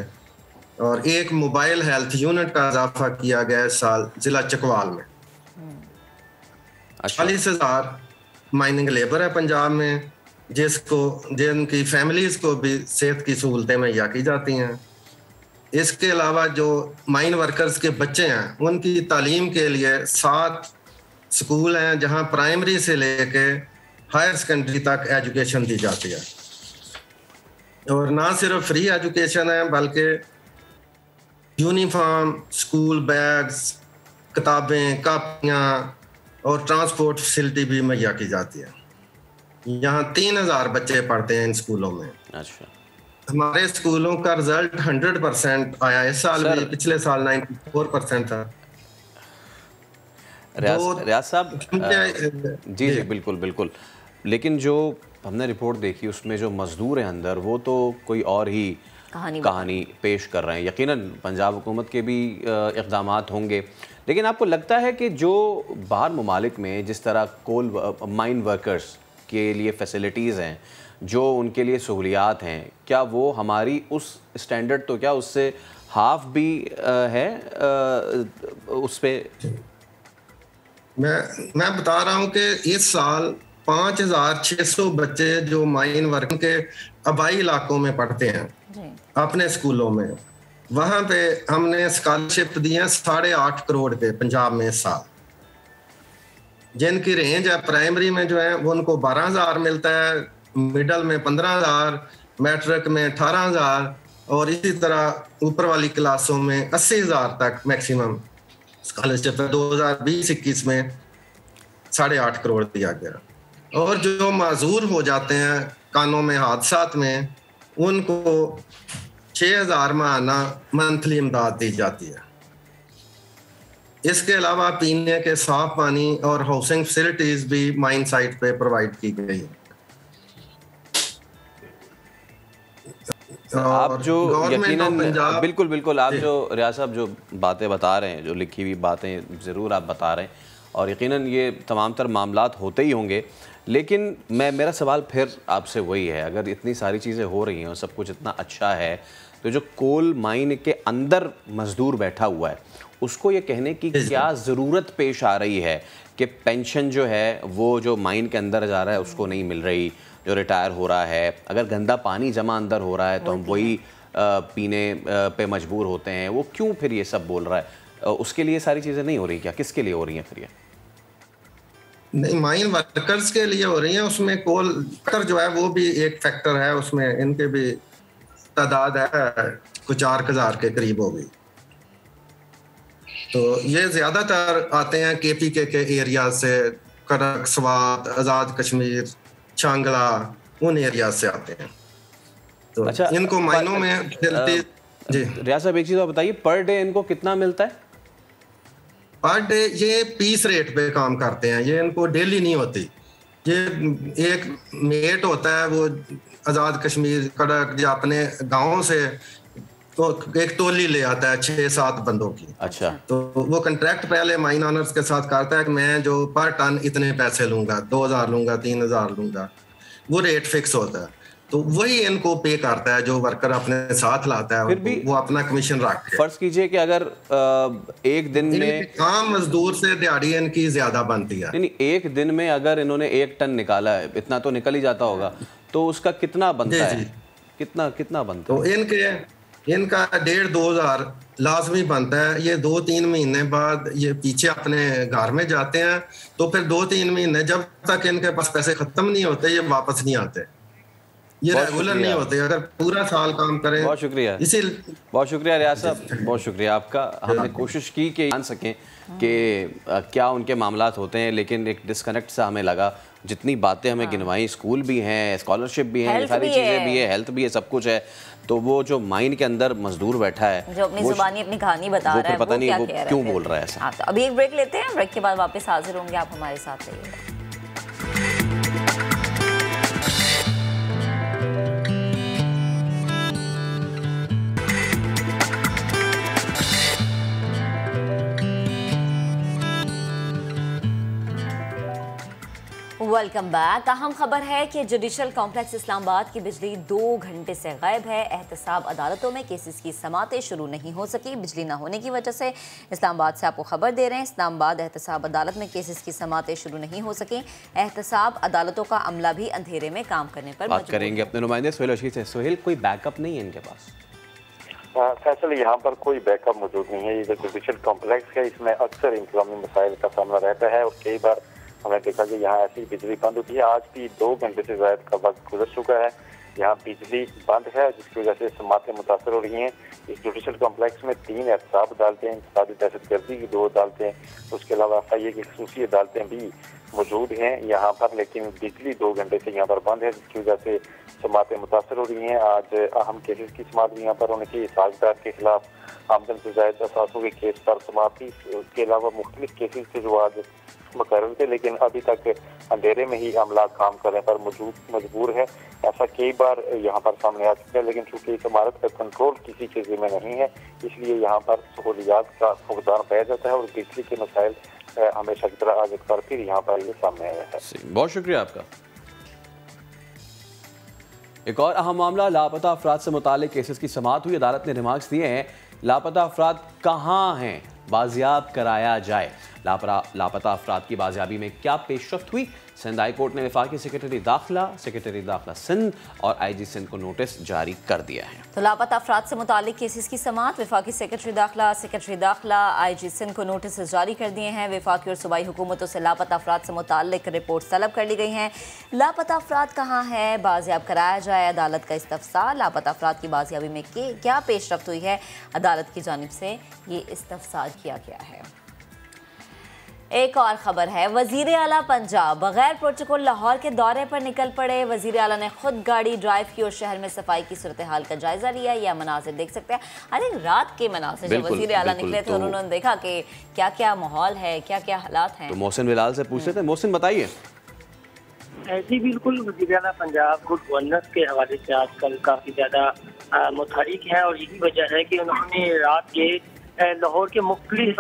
और 1 मोबाइल हेल्थ यूनिट का इजाफा किया गया इस साल जिला चकवाल में। 40,000 माइनिंग लेबर है पंजाब में, जिनकी फैमिलीज को भी सेहत की सहूलतें मुहैया की जाती हैं। इसके अलावा जो माइन वर्कर्स के बच्चे हैं, उनकी तालीम के लिए 7 स्कूल हैं जहां प्राइमरी से लेके हायर सेकेंडरी तक एजुकेशन दी जाती है। और ना सिर्फ फ्री एजुकेशन है, बल्कि यूनिफॉर्म, स्कूल बैग्स, किताबें, कापियाँ और ट्रांसपोर्ट फैसिलिटी भी मुहैया की जाती है। यहाँ 3,000 बच्चे पढ़ते हैं इन स्कूलों में। अच्छा। हमारे स्कूलों का रिजल्ट 100% आया इस साल भी, पिछले साल 94% था। रियाज साहब, जी बिल्कुल। लेकिन जो हमने रिपोर्ट देखी उसमें जो मजदूर हैं अंदर, वो तो कोई और ही कहानी पेश कर रहे हैं। यकीनन पंजाब हुकूमत के भी इक़दामात होंगे, लेकिन आपको लगता है कि जो बाहर ममालिक में जिस तरह कोल माइन वर्कर्स के लिए फैसिलिटीज़ हैं, जो उनके लिए सहूलियात हैं, क्या वो हमारी उस स्टैंडर्ड, तो क्या उससे हाफ भी है उस पे? मैं बता रहा हूँ कि इस साल 5,600 बच्चे जो माइन वर्क के आबाई इलाकों में पढ़ते हैं अपने स्कूलों में, वहाँ पे हमने स्कॉलरशिप दी है 8.5 करोड़ के पंजाब में इस साल। जिनकी रेंज है प्राइमरी में जो है वो उनको 12,000 मिलता है, मिडल में 15,000, मैट्रिक में 18,000, और इसी तरह ऊपर वाली क्लासों में 80,000 तक मैक्सिमम स्कॉलरशिप है। 2020-21 में 8.5 करोड़ दिया गया। और जो माजूर हो जाते हैं कानों में हादसात में, उनको 6,000 माहाना मंथली इमदाद दी जाती है। इसके अलावा पीने के साफ पानी और हाउसिंग फैसिलिटीज भी माइन साइट पे प्रोवाइड की गई है। आप जो यकीनन बिल्कुल बिल्कुल आप जो रियाज साहब जो बातें बता रहे हैं, जो लिखी हुई बातें ज़रूर आप बता रहे हैं और यकीनन ये तमाम तर मामलात होते ही होंगे, लेकिन मेरा सवाल फिर आपसे वही है, अगर इतनी सारी चीज़ें हो रही हैं और सब कुछ इतना अच्छा है, तो जो कोल माइन के अंदर मज़दूर बैठा हुआ है उसको ये कहने की क्या ज़रूरत पेश आ रही है कि पेंशन जो है वो जो माइन के अंदर जा रहा है उसको नहीं मिल रही, जो रिटायर हो रहा है, अगर गंदा पानी जमा अंदर हो रहा है तो हम वही पीने पे मजबूर होते हैं, वो क्यों फिर ये सब बोल रहा है? उसके लिए सारी चीज़ें नहीं हो रही क्या? किसके लिए हो रही हैं फिर ये? नहीं, माइन वर्कर्स के लिए हो रही हैं। उसमें कोल वर्कर जो है वो भी एक फैक्टर है, उसमें इनके भी तादाद है कुछ 4,000 के करीब हो गई। तो ये ज़्यादातर आते हैं KPK के एरिया से, करक, स्वात, आज़ाद कश्मीर, चांगला, उन एरिया से आते हैं। तो अच्छा, इनको माइनों में जी रियाज साहब एक चीज़ और बताइए, पर डे इनको कितना मिलता है? पर डे ये पीस रेट पे काम करते हैं, ये इनको डेली नहीं होती। ये एक मेट होता है वो आज़ाद कश्मीर, कड़क या अपने गाँव से तो एक टोली ले आता है 6-7 बंदों की। अच्छा, तो वो कॉन्ट्रैक्ट पहले माइन ऑनर्स के साथ करता है कि मैं जो पर टन इतने पैसे लूंगा, 2,000 लूंगा, 3,000 लूंगा, वो रेट फिक्स होता है। तो वही इनको पे करता है जो वर्कर अपने साथ लाता है, फिर भी वो अपना कमीशन रखते हैं। फर्ज कीजिए कि अगर एक दिन में आम मजदूर से दिहाड़ी इनकी ज्यादा बनती है। नहीं, एक दिन में अगर इन्होंने 1 टन निकाला है, इतना तो निकल ही जाता होगा, तो उसका कितना बनता है? कितना बनता है? तो इनका 1,500-2,000 लाजमी बनता है। ये 2-3 महीने बाद ये पीछे अपने घर में जाते हैं, तो फिर 2-3 महीने जब तक इनके पास पैसे खत्म नहीं होते ये वापस नहीं आते, ये रेगुलर नहीं होते। अगर पूरा साल काम करें। बहुत शुक्रिया, बहुत शुक्रिया रियाज साहब, बहुत शुक्रिया आपका। हमने कोशिश की कि जान सकें कि क्या उनके मामलात होते हैं, लेकिन एक डिस्कनेक्ट सा हमें लगा। जितनी बातें हमें गिनवाई, स्कूल भी हैं, स्कॉलरशिप भी है, सारी चीज़ें भी है, हेल्थ भी है, सब कुछ है, तो वो जो माइन के अंदर मजदूर बैठा है जो अपनी जुबानी अपनी कहानी बता रहा है, पता नहीं वो क्यों बोल रहा है ऐसा। हाँ, तो अभी एक ब्रेक लेते हैं, ब्रेक के बाद वापस हाजिर होंगे, आप हमारे साथ रहिएगा। Welcome back. अहम खबर है कि जुडिशल कॉम्प्लेक्स इस्लामाबाद की बिजली 2 घंटे से गायब है। एहतसाब अदालतों में केसेस की समातें शुरू नहीं हो सकी बिजली न होने की वजह से। इस्लामाबाद से आपको खबर दे रहे हैं, इस्लामाबाद एहतसाब अदालत में केसेस की समातें शुरू नहीं हो सकी। एहतसाब अदालतों का अमला भी अंधेरे में काम करने पर बात करेंगे अपने नुमाइंदे सोहेल रशीद से। सोहेल, कोई बैकअप नहीं है इनके पास? फैसल यहाँ पर कोई बैकअप मौजूद नहीं है। ये जो जुडिशल कॉम्प्लेक्स है इसमें अक्सर इंतजामी मसाइल का सामना रहता है और कई बार हमने देखा कि यहाँ ऐसी बिजली बंद होती है। आज भी 2 घंटे से ज्यादा का वक्त गुजर चुका है, यहाँ बिजली बंद है, जिसकी वजह से समातें मुतासर हो रही हैं। इस जुडिशल कॉम्प्लेक्स में 3 एहतसाब अदालतें, इंतसाबी दहशतगर्दी की 2 अदालतें, उसके अलावा FIA की खसूसी अदालतें भी मौजूद हैं यहाँ पर, लेकिन बिजली 2 घंटे से यहाँ पर बंद है, जिसकी वजह से समातें मुतासर हो रही हैं। आज अहम केसेस की समात भी यहाँ पर होने की, साझेदार के खिलाफ आमदन से ज्यादा असासों के केस पर समाप्ति, उसके अलावा मुख्तलिफ केसेस थे जो आज मुकर्रर थे, लेकिन अभी तक अंधेरे में ही अमला काम करने पर मजबूर है। ऐसा कई बार यहाँ पर सामने आ चुका है, लेकिन चूंकि इस इमारत का कंट्रोल किसी के जिम्मे नहीं है, इसलिए यहाँ पर सहूलियात का फुकदान पाया जाता है और बिजली के मसाइल हमेशा की तरह आज एक बार फिर यहाँ पर ये सामने आया है। बहुत शुक्रिया आपका। एक और अहम मामला, लापता अफराद से मुतालिक केसेस की समाअत हुई। अदालत ने रिमार्क्स दिए हैं, लापता अफराद कहाँ हैं, बाजियाब कराया जाए। लापता अफराद की बाजियाबी में क्या पेशरफ्त हुई? सिंध हाई कोर्ट ने वफाकी सेक्रेटरी दाखिला सिंध और IG सिंध को नोटिस जारी कर दिया है। तो लापता अफराद से मुतालिक केसेस की समाअत, वफाकी सेक्रेटरी दाखिला IG सिंध को नोटिस जारी कर दिए हैं। वफाकी और सूबाई हुकूमतों से लापता अफराद से मुतालिक रिपोर्ट तलब कर ली गई हैं। लापता अफराद कहाँ है, बाजियाब कराया जाए, अदालत का इस्तफसार। लापता अफराद की बाजियाबी में क्या पेशरफ्त हुई है, अदालत की जानिब से ये इस्तफसार किया गया है। एक और खबर है, वजीर आला पंजाब बगैर प्रोटोकॉल लाहौर के दौरे पर निकल पड़े। वजीर आला ने खुद गाड़ी ड्राइव की और शहर में सफाई की सूरत हाल का जायजा लिया। यह मनाजिर देख सकते हैं, अरे रात के मनाजिर जब वजीर आला निकले थे और उन्होंने देखा कि क्या क्या माहौल है, क्या क्या हालात हैं। तो मोहसिन बिलाल से पूछते थे। मोहसिन बताइए। जी बिल्कुल, वज़ीर आला पंजाब गुड गवर्नेंस के हवाले से आजकल काफ़ी ज़्यादा मुतहरिक है और यही वजह है कि उन्होंने रात के लाहौर के मुख्तलिफ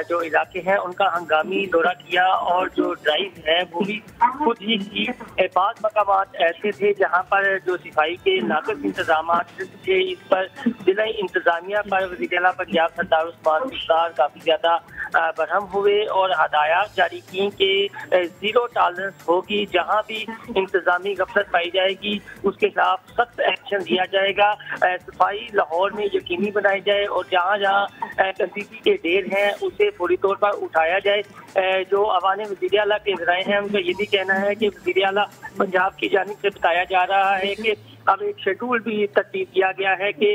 जो इलाके हैं उनका हंगामी दौरा किया और जो ड्राइव है वो भी खुद ही की। बाद मकामात ऐसे थे जहाँ पर जो सफाई के नाक़िस इंतजाम थे, इस पर जिला इंतजामिया पर वज़ीर आला पंजाब सरदार उस्मान मुख्तार काफ़ी ज़्यादा बरहम हुए और हदायत जारी की कि ज़ीरो टॉलरेंस होगी, जहाँ भी इंतजामी गफलत पाई जाएगी उसके खिलाफ सख्त एक्शन लिया जाएगा। सफाई लाहौर में यकीनी बनाई जाए और जहाँ जहाँ गंदगी के ढेर हैं उसे फौरी तौर पर उठाया जाए। जो अवान वज़ीर आला के ज़राए हैं उनका ये भी कहना है कि वज़ीर आला पंजाब की जानिब से बताया जा रहा है कि अब एक शेड्यूल भी तरतीब किया गया है कि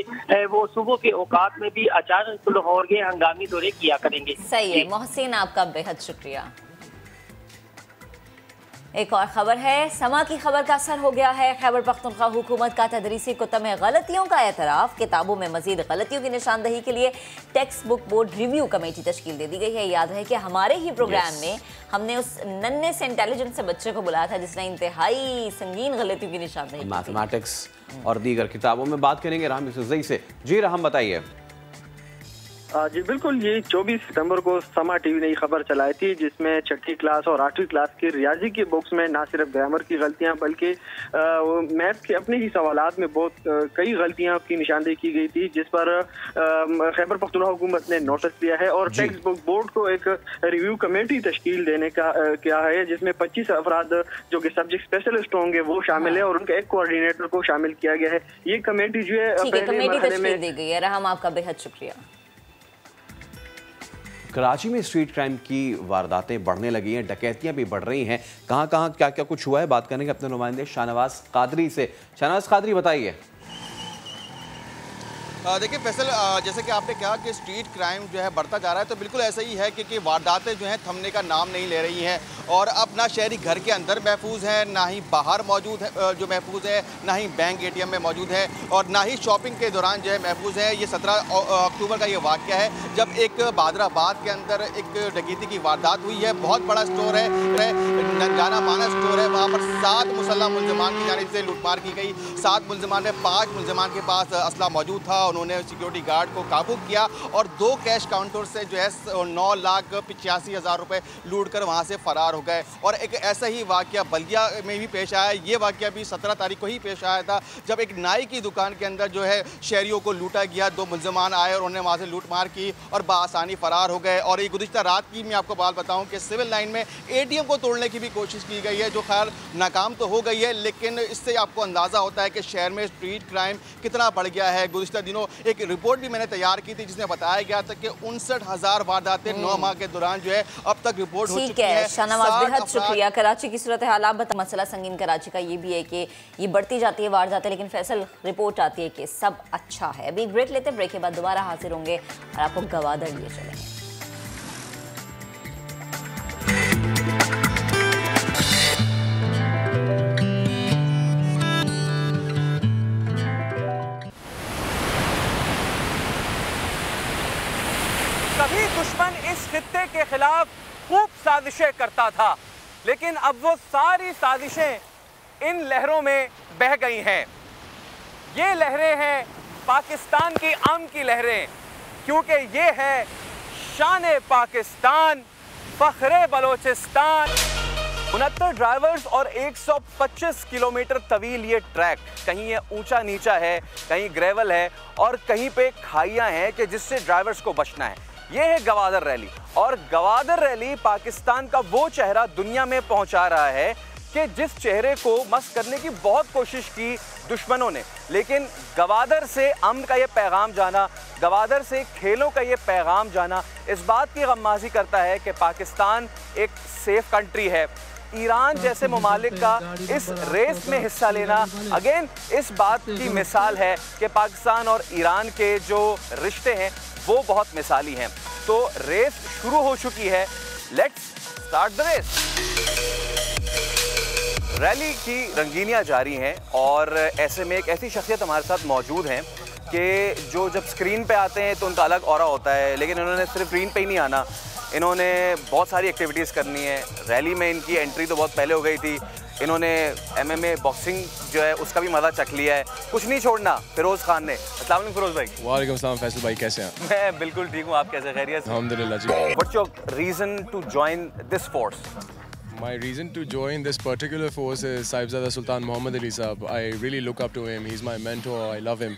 वो सुबह के औकात में भी अचानक लाहौर के हंगामी दौरे किया करेंगे। सही है मोहसिन, आपका बेहद शुक्रिया। एक और खबर है, समा की खबर का असर हो गया है। खैबर पख्तूनख्वा हुकूमत का तदरीसी कुतब में गलतियों का एतराफ़। किताबों में मजीद गलतियों की निशानदही के लिए textbook board review committee तश्कील दे दी गई है। याद है कि हमारे ही प्रोग्राम में हमने उस नन्हे से इंटेलिजेंट से बच्चे को बुलाया था जिसने इंतहाई संगीन गलतियों की निशानदही की। मैथमेटिक्स और दीगर किताबों में बात करेंगे राम यूसुफ़ज़ई से। जी राम बताइए। जी बिल्कुल, ये 24 सितंबर को समा टीवी ने खबर चलाई थी जिसमें 6ठी क्लास और 8वीं क्लास की रियाजी की बुक्स में ना सिर्फ ग्रामर की गलतियां बल्कि मैथ के अपने ही सवालात में बहुत कई गलतियां की निशानदेही की गई थी, जिस पर खैबर पख्तूनख्वा हुकूमत ने नोटिस दिया है और टेक्स्ट बुक बोर्ड को एक रिव्यू कमेटी तश्कील देने का क्या है, जिसमें 25 अफराद जो कि सब्जेक्ट स्पेशलिस्ट होंगे वो शामिल है और उनके एक कोऑर्डिनेटर को शामिल किया गया है। ये कमेटी जो है कमेटी तश्कील दी गई है। रहम, आपका बेहद शुक्रिया। कराची में स्ट्रीट क्राइम की वारदातें बढ़ने लगी हैं, डकैतियां भी बढ़ रही हैं। कहां कहां क्या क्या कुछ हुआ है, बात करने के अपने नुमाइंदे शाहनवाज कादरी से। शाहनवाज कादरी बताइए। देखिए फैसल, जैसे कि आपने कहा कि स्ट्रीट क्राइम जो है बढ़ता जा रहा है, तो बिल्कुल ऐसा ही है कि वारदातें जो हैं थमने का नाम नहीं ले रही हैं और अब ना शहरी घर के अंदर महफूज है, ना ही बाहर मौजूद है जो महफूज है, ना ही बैंक ATM में मौजूद है और ना ही शॉपिंग के दौरान जो है महफूज है। ये 17 अक्टूबर का ये वाक़या है जब एक बादराबाद के अंदर एक डकैती की वारदात हुई है। बहुत बड़ा स्टोर है, जाना माना स्टोर है, वहाँ पर 7 मुसल्लह मुलजमान की जानिब से लूटमार की गई। 7 मुलजमान में 5 मुलजमान के पास असला मौजूद था। उन्होंने सिक्योरिटी गार्ड को काबू किया और 2 कैश काउंटर से जो है 9,85,000 रुपये लूट कर वहाँ से फरार हो गए। और एक ऐसा ही वाक़या बल्दिया में भी पेश आया। ये वाक़या भी 17 तारीख को ही पेश आया था जब एक नाई की दुकान के अंदर जो है शहरियों को लूटा गया। 2 मुलजमान आए और उन्होंने वहाँ से लूट मार की और बआसानी फरार हो गए। और ये गुज़िश्ता रात की मैं आपको बात बताऊँ कि सिविल लाइन में ATM को तोड़ने की भी कोशिश की गई है, जो खैर नाकाम तो हो गई है, लेकिन इससे आपको अंदाज़ा होता है कि शहर में स्ट्रीट क्राइम कितना बढ़ गया है। गुज़िश्ता दिनों एक रिपोर्ट भी मैंने तैयार की थी जिसमें बताया गया था कि 59,000 वारदातें 9 माह के दौरान जो है अब तक रिपोर्ट हो चुकी है। शाहनवाज बेहद शुक्रिया। कराची की सूरत हाल आप बता। मसला संगीन कराची का ये भी है कि ये बढ़ती जाती है वारदातें, लेकिन फैसल रिपोर्ट आती है कि सब अच्छा है। अभी ब्रेक लेते हैं, ब्रेक के बाद दोबारा हाजिर होंगे और आपको गवादर लिए चलेंगे। कभी दुश्मन इस खित्ते के खिलाफ खूब साजिशें करता था, लेकिन अब वो सारी साजिशें इन लहरों में बह गई हैं। ये लहरें हैं पाकिस्तान की अमन की लहरें, क्योंकि ये है शान पाकिस्तान, फख्रे बलोचिस्तान। 69 ड्राइवर्स और 125 किलोमीटर तवील ये ट्रैक, कहीं ये ऊंचा नीचा है, कहीं ग्रेवल है और कहीं पे खाइयां हैं कि जिससे ड्राइवर्स को बचना है। ये है गवादर रैली और गवादर रैली पाकिस्तान का वो चेहरा दुनिया में पहुंचा रहा है कि जिस चेहरे को मस्त करने की बहुत कोशिश की दुश्मनों ने, लेकिन गवादर से अमन का ये पैगाम जाना, गवादर से खेलों का ये पैगाम जाना इस बात की गम्माज़ी करता है कि पाकिस्तान एक सेफ कंट्री है। ईरान जैसे ममालिक का इस रेस में हिस्सा लेना अगेन इस बात की मिसाल है कि पाकिस्तान और ईरान के जो रिश्ते हैं वो बहुत मिसाली हैं। तो रेस शुरू हो चुकी है, let's start the race. Rally की रंगीनियां जारी हैं और ऐसे में एक ऐसी शख्सियत हमारे साथ मौजूद हैं कि जो जब स्क्रीन पे आते हैं तो उनका अलग ऑरा होता है, लेकिन इन्होंने सिर्फ स्क्रीन पे ही नहीं आना, इन्होंने बहुत सारी एक्टिविटीज़ करनी है। रैली में इनकी एंट्री तो बहुत पहले हो गई थी, इन्होंने MMA बॉक्सिंग जो है उसका भी मज़ा चख लिया है। कुछ नहीं छोड़ना फिरोज़ खान ने। अस्सलाम वालेकुम फिरोज़ भाई। वालेकुम सलाम फैसल भाई, कैसे हैं? मैं बिल्कुल ठीक हूँ, आप कैसे? खैरियत? अल्हम्दुलिल्लाह जी। What's your reason to join this force? My reason to join this particular force is Sahibzada Sultan Muhammad Ali Saab. I really look up to him. He's my mentor. I love him.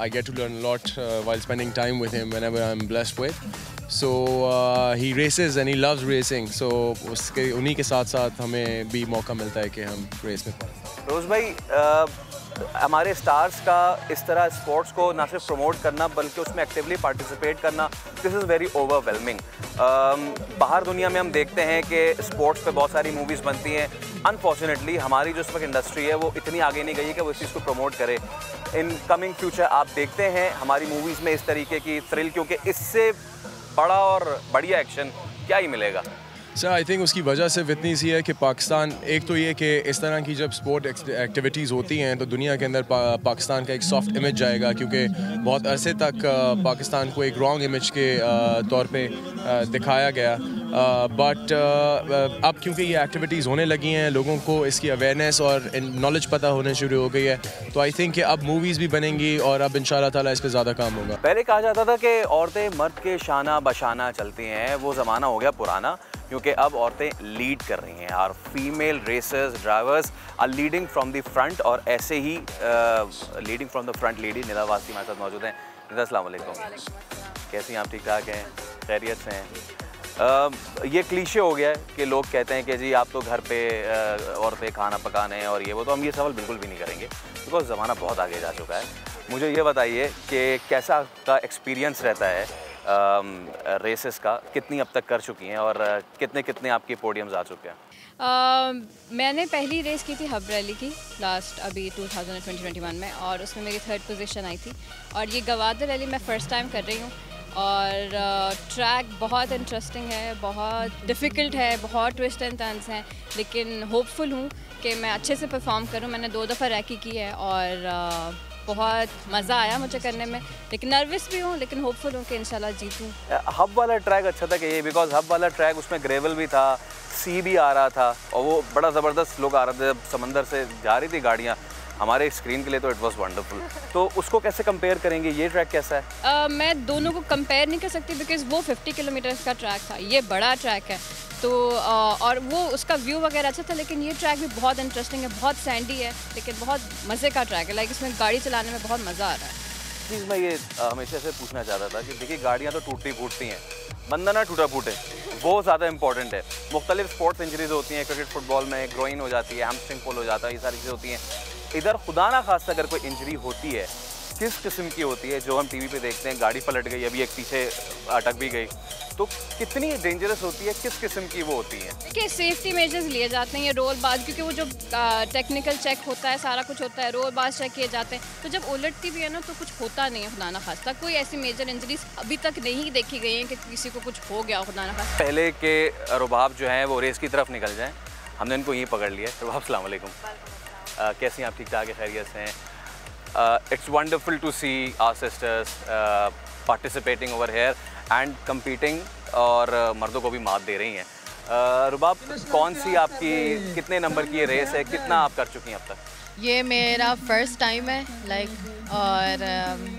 I get to learn a lot while spending time with him whenever I'm blessed with. So he races and he loves racing. So उसके उन्हीं के साथ साथ हमें भी मौका मिलता है कि हम रेस में पढ़ें। रोज़ भाई, हमारे स्टार्स का इस तरह स्पोर्ट्स को ना सिर्फ प्रमोट करना बल्कि उसमें एक्टिवली पार्टिसिपेट करना, दिस इज़ वेरी ओवरवेलमिंग। बाहर दुनिया में हम देखते हैं कि स्पोर्ट्स पे बहुत सारी मूवीज़ बनती हैं। अनफॉर्चुनेटली हमारी जो इस वक्त इंडस्ट्री है वो इतनी आगे नहीं गई है कि वो इस चीज़ को प्रमोट करे। इन कमिंग फ्यूचर आप देखते हैं हमारी मूवीज़ में इस तरीके की थ्रिल, क्योंकि इससे बड़ा और बढ़िया एक्शन क्या ही मिलेगा? सर आई थिंक उसकी वजह सिर्फ इतनी सी है कि पाकिस्तान, एक तो ये कि इस तरह की जब स्पोर्ट एक्टिविटीज़ होती हैं तो दुनिया के अंदर पाकिस्तान का एक सॉफ्ट इमेज जाएगा, क्योंकि बहुत अरसे तक पाकिस्तान को एक रॉन्ग इमेज के तौर पे दिखाया गया। बट अब क्योंकि ये एक्टिविटीज़ होने लगी हैं, लोगों को इसकी अवेयरनेस और नॉलेज पता होने शुरू हो गई है, तो आई थिंक कि अब मूवीज़ भी बनेंगी और अब इंशाल्लाह ताला इस पर ज़्यादा काम होगा। पहले कहा जाता था कि औरतें मर्द के शाना बशाना चलती हैं, वो ज़माना हो गया पुराना, क्योंकि अब औरतें लीड कर रही हैं और female racers drivers are leading from the front. और ऐसे ही leading from the front lady Nida Wasi हमारे साथ मौजूद हैं। निदा अस्सलाम वालेकुम, कैसी हैं आप? ठीक ठाक हैं? खैरियत से हैं? ये क्लीशे हो गया है कि लोग कहते हैं कि जी आप तो घर पे औरतें खाना पकाने और ये वो, तो हम ये सवाल बिल्कुल भी नहीं करेंगे बिकॉज ज़माना बहुत आगे जा चुका है। मुझे ये बताइए कि कैसा आपका एक्सपीरियंस रहता है रेसेस का, कितनी अब तक कर चुकी हैं और कितने कितने आपके पोडियम्स आ चुके हैं? मैंने पहली रेस की थी हब रैली की लास्ट अभी 2021 में, और उसमें मेरी 3rd पोजीशन आई थी। और ये गवादर रैली मैं फ़र्स्ट टाइम कर रही हूँ और ट्रैक बहुत इंटरेस्टिंग है, बहुत डिफ़िकल्ट है, बहुत ट्विस्ट एंड टर्न्स हैं, लेकिन होपफुल हूँ कि मैं अच्छे से परफॉर्म करूँ। मैंने 2 दफ़ा रैकी की है और बहुत मज़ा आया मुझे करने में, लेकिन नर्वस भी हूँ, लेकिन होपफुल हूँ कि इंशाल्लाह जीतूँ। हब वाला ट्रैक अच्छा था कि ये, बिकॉज हब वाला ट्रैक उसमें ग्रेवल भी था, सी भी आ रहा था और वो बड़ा ज़बरदस्त लोग आ रहे थे जब समंदर से जा रही थी गाड़ियाँ हमारे स्क्रीन के लिए, तो इट वाज वंडरफुल। तो उसको कैसे कंपेयर करेंगे? ये ट्रैक कैसा है? मैं दोनों को कंपेयर नहीं कर सकती बिकॉज वो 50 किलोमीटर का ट्रैक था, ये बड़ा ट्रैक है, तो और वो उसका व्यू वगैरह अच्छा था, लेकिन ये ट्रैक भी बहुत इंटरेस्टिंग है, बहुत सैंडी है, लेकिन बहुत मज़े का ट्रैक है। लाइक इसमें गाड़ी चलाने में बहुत मज़ा आ रहा है। चीज़ मैं ये हमेशा से पूछना चाहता था कि देखिए गाड़ियाँ तो टूटती फूटती हैं, बंदा ना टूटा फूटे, वो ज़्यादा इंपॉर्टेंट है। मुख्तलिफ स्पोर्ट्स इंजरीज होती हैं, क्रिकेट फुटबॉल में ग्रोइन हो जाती है, हैमस्ट्रिंग पुल हो जाता है, ये सारी चीज़ें होती हैं। इधर खुदा ना खास्ता अगर कोई इंजरी होती है, किस किस्म की होती है? जो हम टीवी पे देखते हैं गाड़ी पलट गई, अभी एक पीछे अटक भी गई, तो कितनी डेंजरस होती है, किस किस्म की वो होती है? देखिए सेफ्टी मेजर्स लिए जाते हैं, ये रोल बाज, क्योंकि वो जो टेक्निकल चेक होता है, सारा कुछ होता है, रोल बाज चेक किए जाते हैं, तो जब उलटती भी है ना तो कुछ होता नहीं है खुदा ना खास्ता। कोई ऐसी मेजर इंजरीज अभी तक नहीं देखी गई हैं कि किसी को कुछ हो गया खुदा ना खास्ता। पहले के रुबाब जो हैं वो रेस की तरफ निकल जाएँ, हमने इनको यहीं पकड़ लिया। रुबाब अस्सलाम वालेकुम, कैसी हैं आप? ठीक ठाक है? खैरियत से हैं? It's wonderful to see our sisters participating over here and competing और मर्दों को भी मात दे रही हैं। रुबाब, कौन सी आपकी कितने नंबर की ये रेस है, कितना आप कर चुकी हैं अब तक? ये मेरा फर्स्ट टाइम है और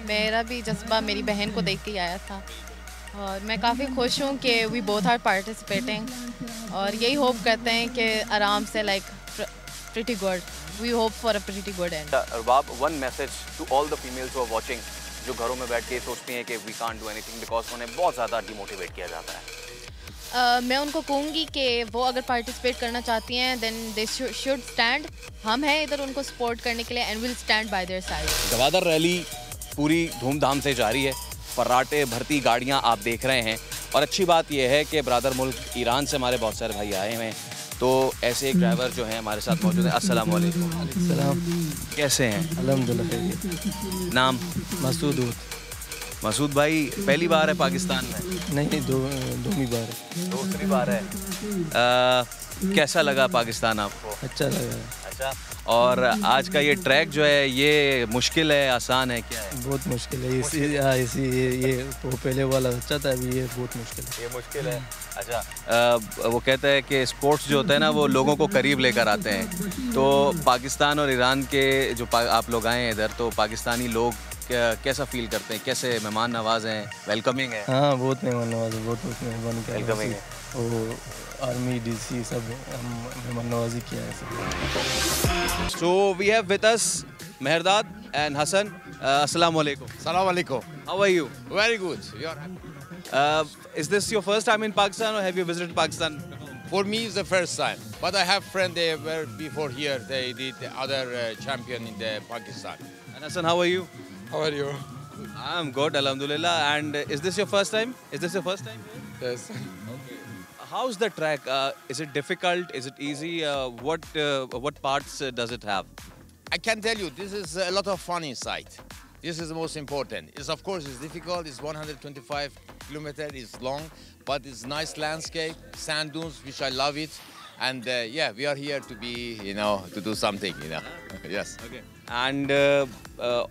मेरा भी जज्बा मेरी बहन को देख के आया था और मैं काफ़ी खुश हूँ कि वी बोथ आर पार्टिसिपेटिंग और यही होप करते हैं कि आराम से pretty good. We hope for a pretty good end. Rubab, one message to all the females who are watching, जो घरों में बैठ के सोचती हैं कि we can't do anything because उन्हें बहुत ज़्यादा डिमोटिवेट किया जाता है। मैं उनको कहूँगी कि वो अगर पार्टिसिपेट करना चाहती हैं then they should stand. हम हैं इधर उनको सपोर्ट करने के लिए and we'll stand by their side. Gwadar rally पूरी धूमधाम से जारी है, फर्राटे भरती गाड़ियाँ आप देख रहे हैं और अच्छी बात यह है कि ब्रादर मुल्क ईरान से हमारे बहुत सारे भाई आए हुए हैं, तो ऐसे एक ड्राइवर जो हैं हमारे साथ मौजूद हैं। अस्सलाम वालेकुम, कैसे हैं? अल्हम्दुलिल्लाह। नाम? मसूद। मसूद भाई पहली बार है पाकिस्तान में? नहीं, दूसरी बार है। दूसरी बार है। कैसा लगा पाकिस्तान आपको? अच्छा लगा। अच्छा, और आज का ये ट्रैक जो है ये मुश्किल है, आसान है, क्या है? बहुत मुश्किल है। ये वो पहले वाला अच्छा था, अभी ये बहुत मुश्किल है। ये मुश्किल है। अच्छा, वो कहता है कि स्पोर्ट्स जो होता है ना वो लोगों को करीब लेकर आते हैं। तो पाकिस्तान और ईरान के जो आप लोग आए हैं इधर, तो पाकिस्तानी लोग कैसा फील करते हैं? कैसे मेहमान नवाज हैं, वेलकमिंग है? हाँ, बहुत मेहमान नवाज है, बहुत मेहमान वेलकमिंग है। वो आर्मी डीसी सब मेहमान नवाजी किया है। So we have with us Mehrdad and Hassan. Assalamu alaikum. Assalamu alaikum. How are you? Very good. Is this your first time in Pakistan or have you visited Pakistan? For me, it's the first time. But I have friends they were before here. They did the other champion in the Pakistan. And Hassan, how are you? How are you? I'm good, alhamdulillah. And is this your first time? Is this your first time? Yes. Okay. How's the track? Is it difficult? Is it easy? What parts does it have? I can tell you, this is a lot of fun inside. This is the most important. Of course, it's difficult. It's 125 kilometers. It's long, but it's nice landscape, sand dunes, which I love it. And yeah, we are here to be, to do something, Yes. Okay. And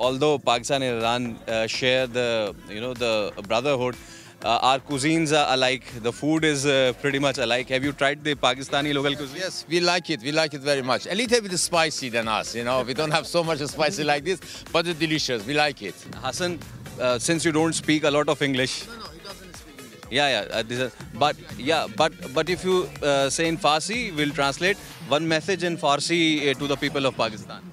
although Pakistan and Iran share the, the brotherhood, our cuisines are alike. The food is pretty much alike. Have you tried the Pakistani local cuisine? Yes, we like it. We like it very much. A little bit spicy than us, We don't have so much spicy like this, but it's delicious. We like it. Hassan, since you don't speak a lot of English. No, he doesn't speak English. Yeah. But if you say in Farsi, we'll translate one message in Farsi to the people of Pakistan.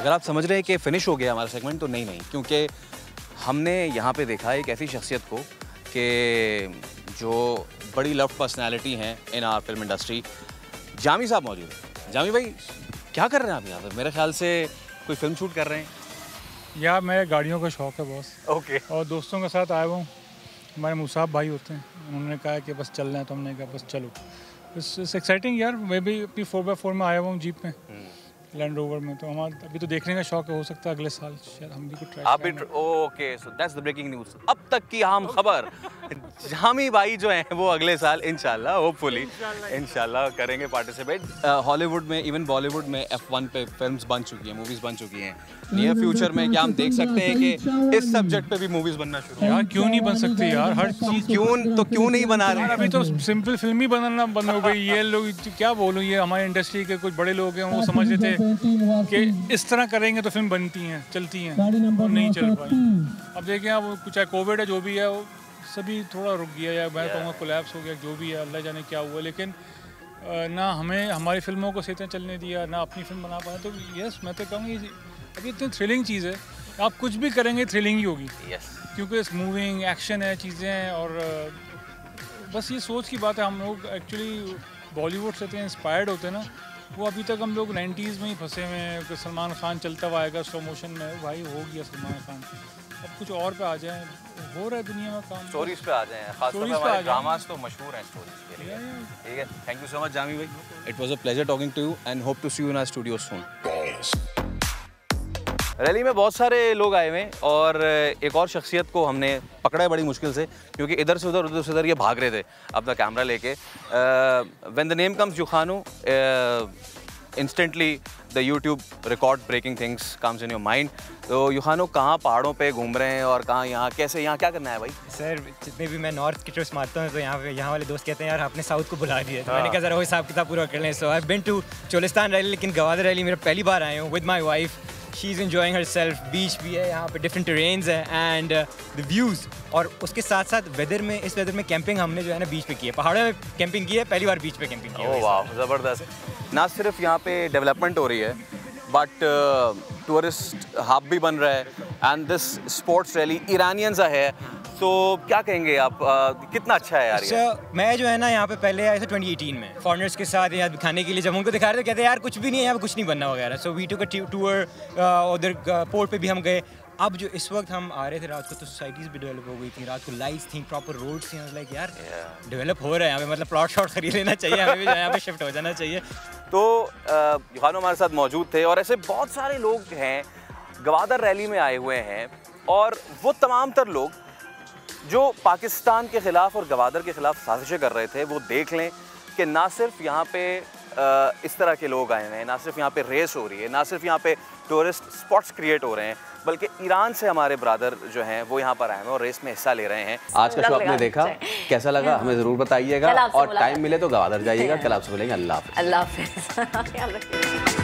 अगर आप समझ रहे हैं कि finish हो गया हमारा segment, तो नहीं, क्योंकि हमने यहाँ पे देखा एक ऐसी शख्सियत को कि जो बड़ी लव पर्सनैलिटी हैं in our film industry. Jami साहब मौजूद हैं। जामी भाई, क्या कर रहे हैं आप यहाँ पर? मेरे ख्याल से कोई फिल्म शूट कर रहे हैं। यार मेरे गाड़ियों का शौक है बॉस। ओके। और दोस्तों के साथ आया हूँ, हमारे मुसाब भाई होते हैं, उन्होंने कहा कि बस चलना है, तो हमने कहा बस चलो। इट्स एक्साइटिंग यार। मैं भी 4x4 में आया हुआ हूँ, जीप में, लैंड रोवर में। तो हमारा अभी तो देखने का शौक है, हो सकता है अगले साल शायद हम भी कुछ ट्राई करें। Okay, so that's the breaking news. अब तक की अहम खबर, जामी भाई जो हैं वो अगले साल इंशाल्लाह, होपफुली इंशाल्लाह करेंगे पार्टिसिपेट। हॉलीवुड में, इवन बॉलीवुड में F1 पे फिल्म्स बन चुकी हैं, मूवीज़ बन चुकी हैं। नियर फ्यूचर में क्या हम देख सकते हैं कि इस सब्जेक्ट पे भी मूवीज़ बनना शुरू? यार क्यों नहीं बन सकती यार, हर चीज़ क्यों नहीं बना रहे? अभी तो सिंपल फिल्म ही बनाना बंद हो गई। ये लोग क्या बोलूँ, ये हमारी इंडस्ट्री के कुछ बड़े लोग हैं, वो समझ रहे थे कि इस तरह करेंगे तो फिल्म बनती हैं, चलती हैं, और नहीं चल पाई। अब देखें, अब चाहे कोविड है, जो भी है, वो सभी थोड़ा रुक गया, या मैं कहूँगा कोलैप्स हो गया, जो भी है, अल्लाह जाने क्या हुआ। लेकिन ना हमें हमारी फिल्मों को सही तरह चलने दिया, ना अपनी फिल्म बना पाए। तो यस, मैं तो कहूँगी अभी इतनी थ्रिलिंग चीज़ है, आप कुछ भी करेंगे थ्रिलिंग ही होगी। क्योंकि मूविंग एक्शन है, चीज़ें हैं, और बस ये सोच की बात है। हम लोग एक्चुअली बॉलीवुड से इतने इंस्पायर्ड होते हैं ना, वो अभी तक हम लोग 90s में ही फंसे हुए हैं। सलमान खान चलता हुआ आएगा स्लो मोशन में, भाई हो गया सलमान खान, अब कुछ और पे आ जाए, हो रहा है दुनिया में काम। स्टोरीज पे आ जाएं, खासतौर पे हमारे ड्रामास तो मशहूर हैं स्टोरीज के लिए। ठीक है, thank you so much Jami भाई। It was a pleasure talking to you and hope to see you in our studio soon. Rally में बहुत सारे लोग आए हुए हैं और एक और शख्सियत को हमने पकड़ा है बड़ी मुश्किल से, क्योंकि इधर से उधर ये भाग रहे थे अपना कैमरा लेके। When the name comes Yukhanu, instantly the YouTube record breaking things comes in your mind. तो युखानू कहाँ पहाड़ों पे घूम रहे हैं और कहाँ, यहाँ कैसे, यहाँ क्या करना है भाई? सर जितने भी मैं नॉर्थ की ट्रिप्स मारता हूँ, तो यहाँ वाले दोस्त कहते हैं यार आपने साउथ को बुला दिया, तो मैंने कहा ज़रा वो हिसाब किताब पूरा कर लें। So I have been to Cholistan rally, लेकिन गवादर रैली मेरा पहली बार आए हूँ with my wife. She is enjoying herself. Beach भी है यहाँ पे, डिफरेंट टेरेन्स है, एंड द व्यूज़, और उसके साथ साथ वेदर में, इस वेदर में कैंपिंग हमने जो है ना बीच पे की है, पहाड़ों में कैंपिंग की है, पहली बार बीच पे कैंपिंग की है। ओह वाह, ज़बरदस्त। ना सिर्फ यहाँ पे डेवलपमेंट हो रही है, बट टूरिस्ट हब भी बन रहा है and this sports rally Iranians है, तो क्या कहेंगे आप, कितना अच्छा है यार ये? मैं जो है ना यहाँ पे पहले आया था 2018 में फॉरेनर्स के साथ यहाँ दिखाने के लिए, जब उनको दिखा रहे थे कहते यार कुछ भी नहीं है यहाँ पे, कुछ नहीं बनना वगैरह। So we took a tour, उधर पोर्ट पे भी हम गए। अब जो इस वक्त हम आ रहे थे रात को तो सोसाइटीज़ भी डेवलप हो गई थी, रात को लाइट्स थी, प्रॉपर रोड्स थी। लाइक यार डेवलप हो रहा है यहाँ पे, मतलब प्लॉट शॉट खरीद लेना चाहिए, हमें भी यहाँ पे शिफ्ट हो जाना चाहिए। तो युहानो हमारे साथ मौजूद थे और ऐसे बहुत सारे लोग हैं गवादर रैली में आए हुए हैं, और वो तमाम तर लोग जो पाकिस्तान के ख़िलाफ़ और गवादर के ख़िलाफ़ साजिशें कर रहे थे, वो देख लें कि ना सिर्फ यहाँ पे इस तरह के लोग आए हैं, ना सिर्फ यहाँ पे रेस हो रही है, ना सिर्फ यहाँ पे टूरिस्ट स्पॉट्स क्रिएट हो रहे हैं, बल्कि ईरान से हमारे ब्रदर जो हैं वो यहाँ पर आए हैं और रेस में हिस्सा ले रहे हैं। आज का शो आपने देखा, कैसा लगा हमें ज़रूर बताइएगा, और टाइम मिले तो गवादर जाइएगा। कल आपसे मिलेंगे। अल्लाह हाफ़िज़। अल्लाह हाफ़िज़।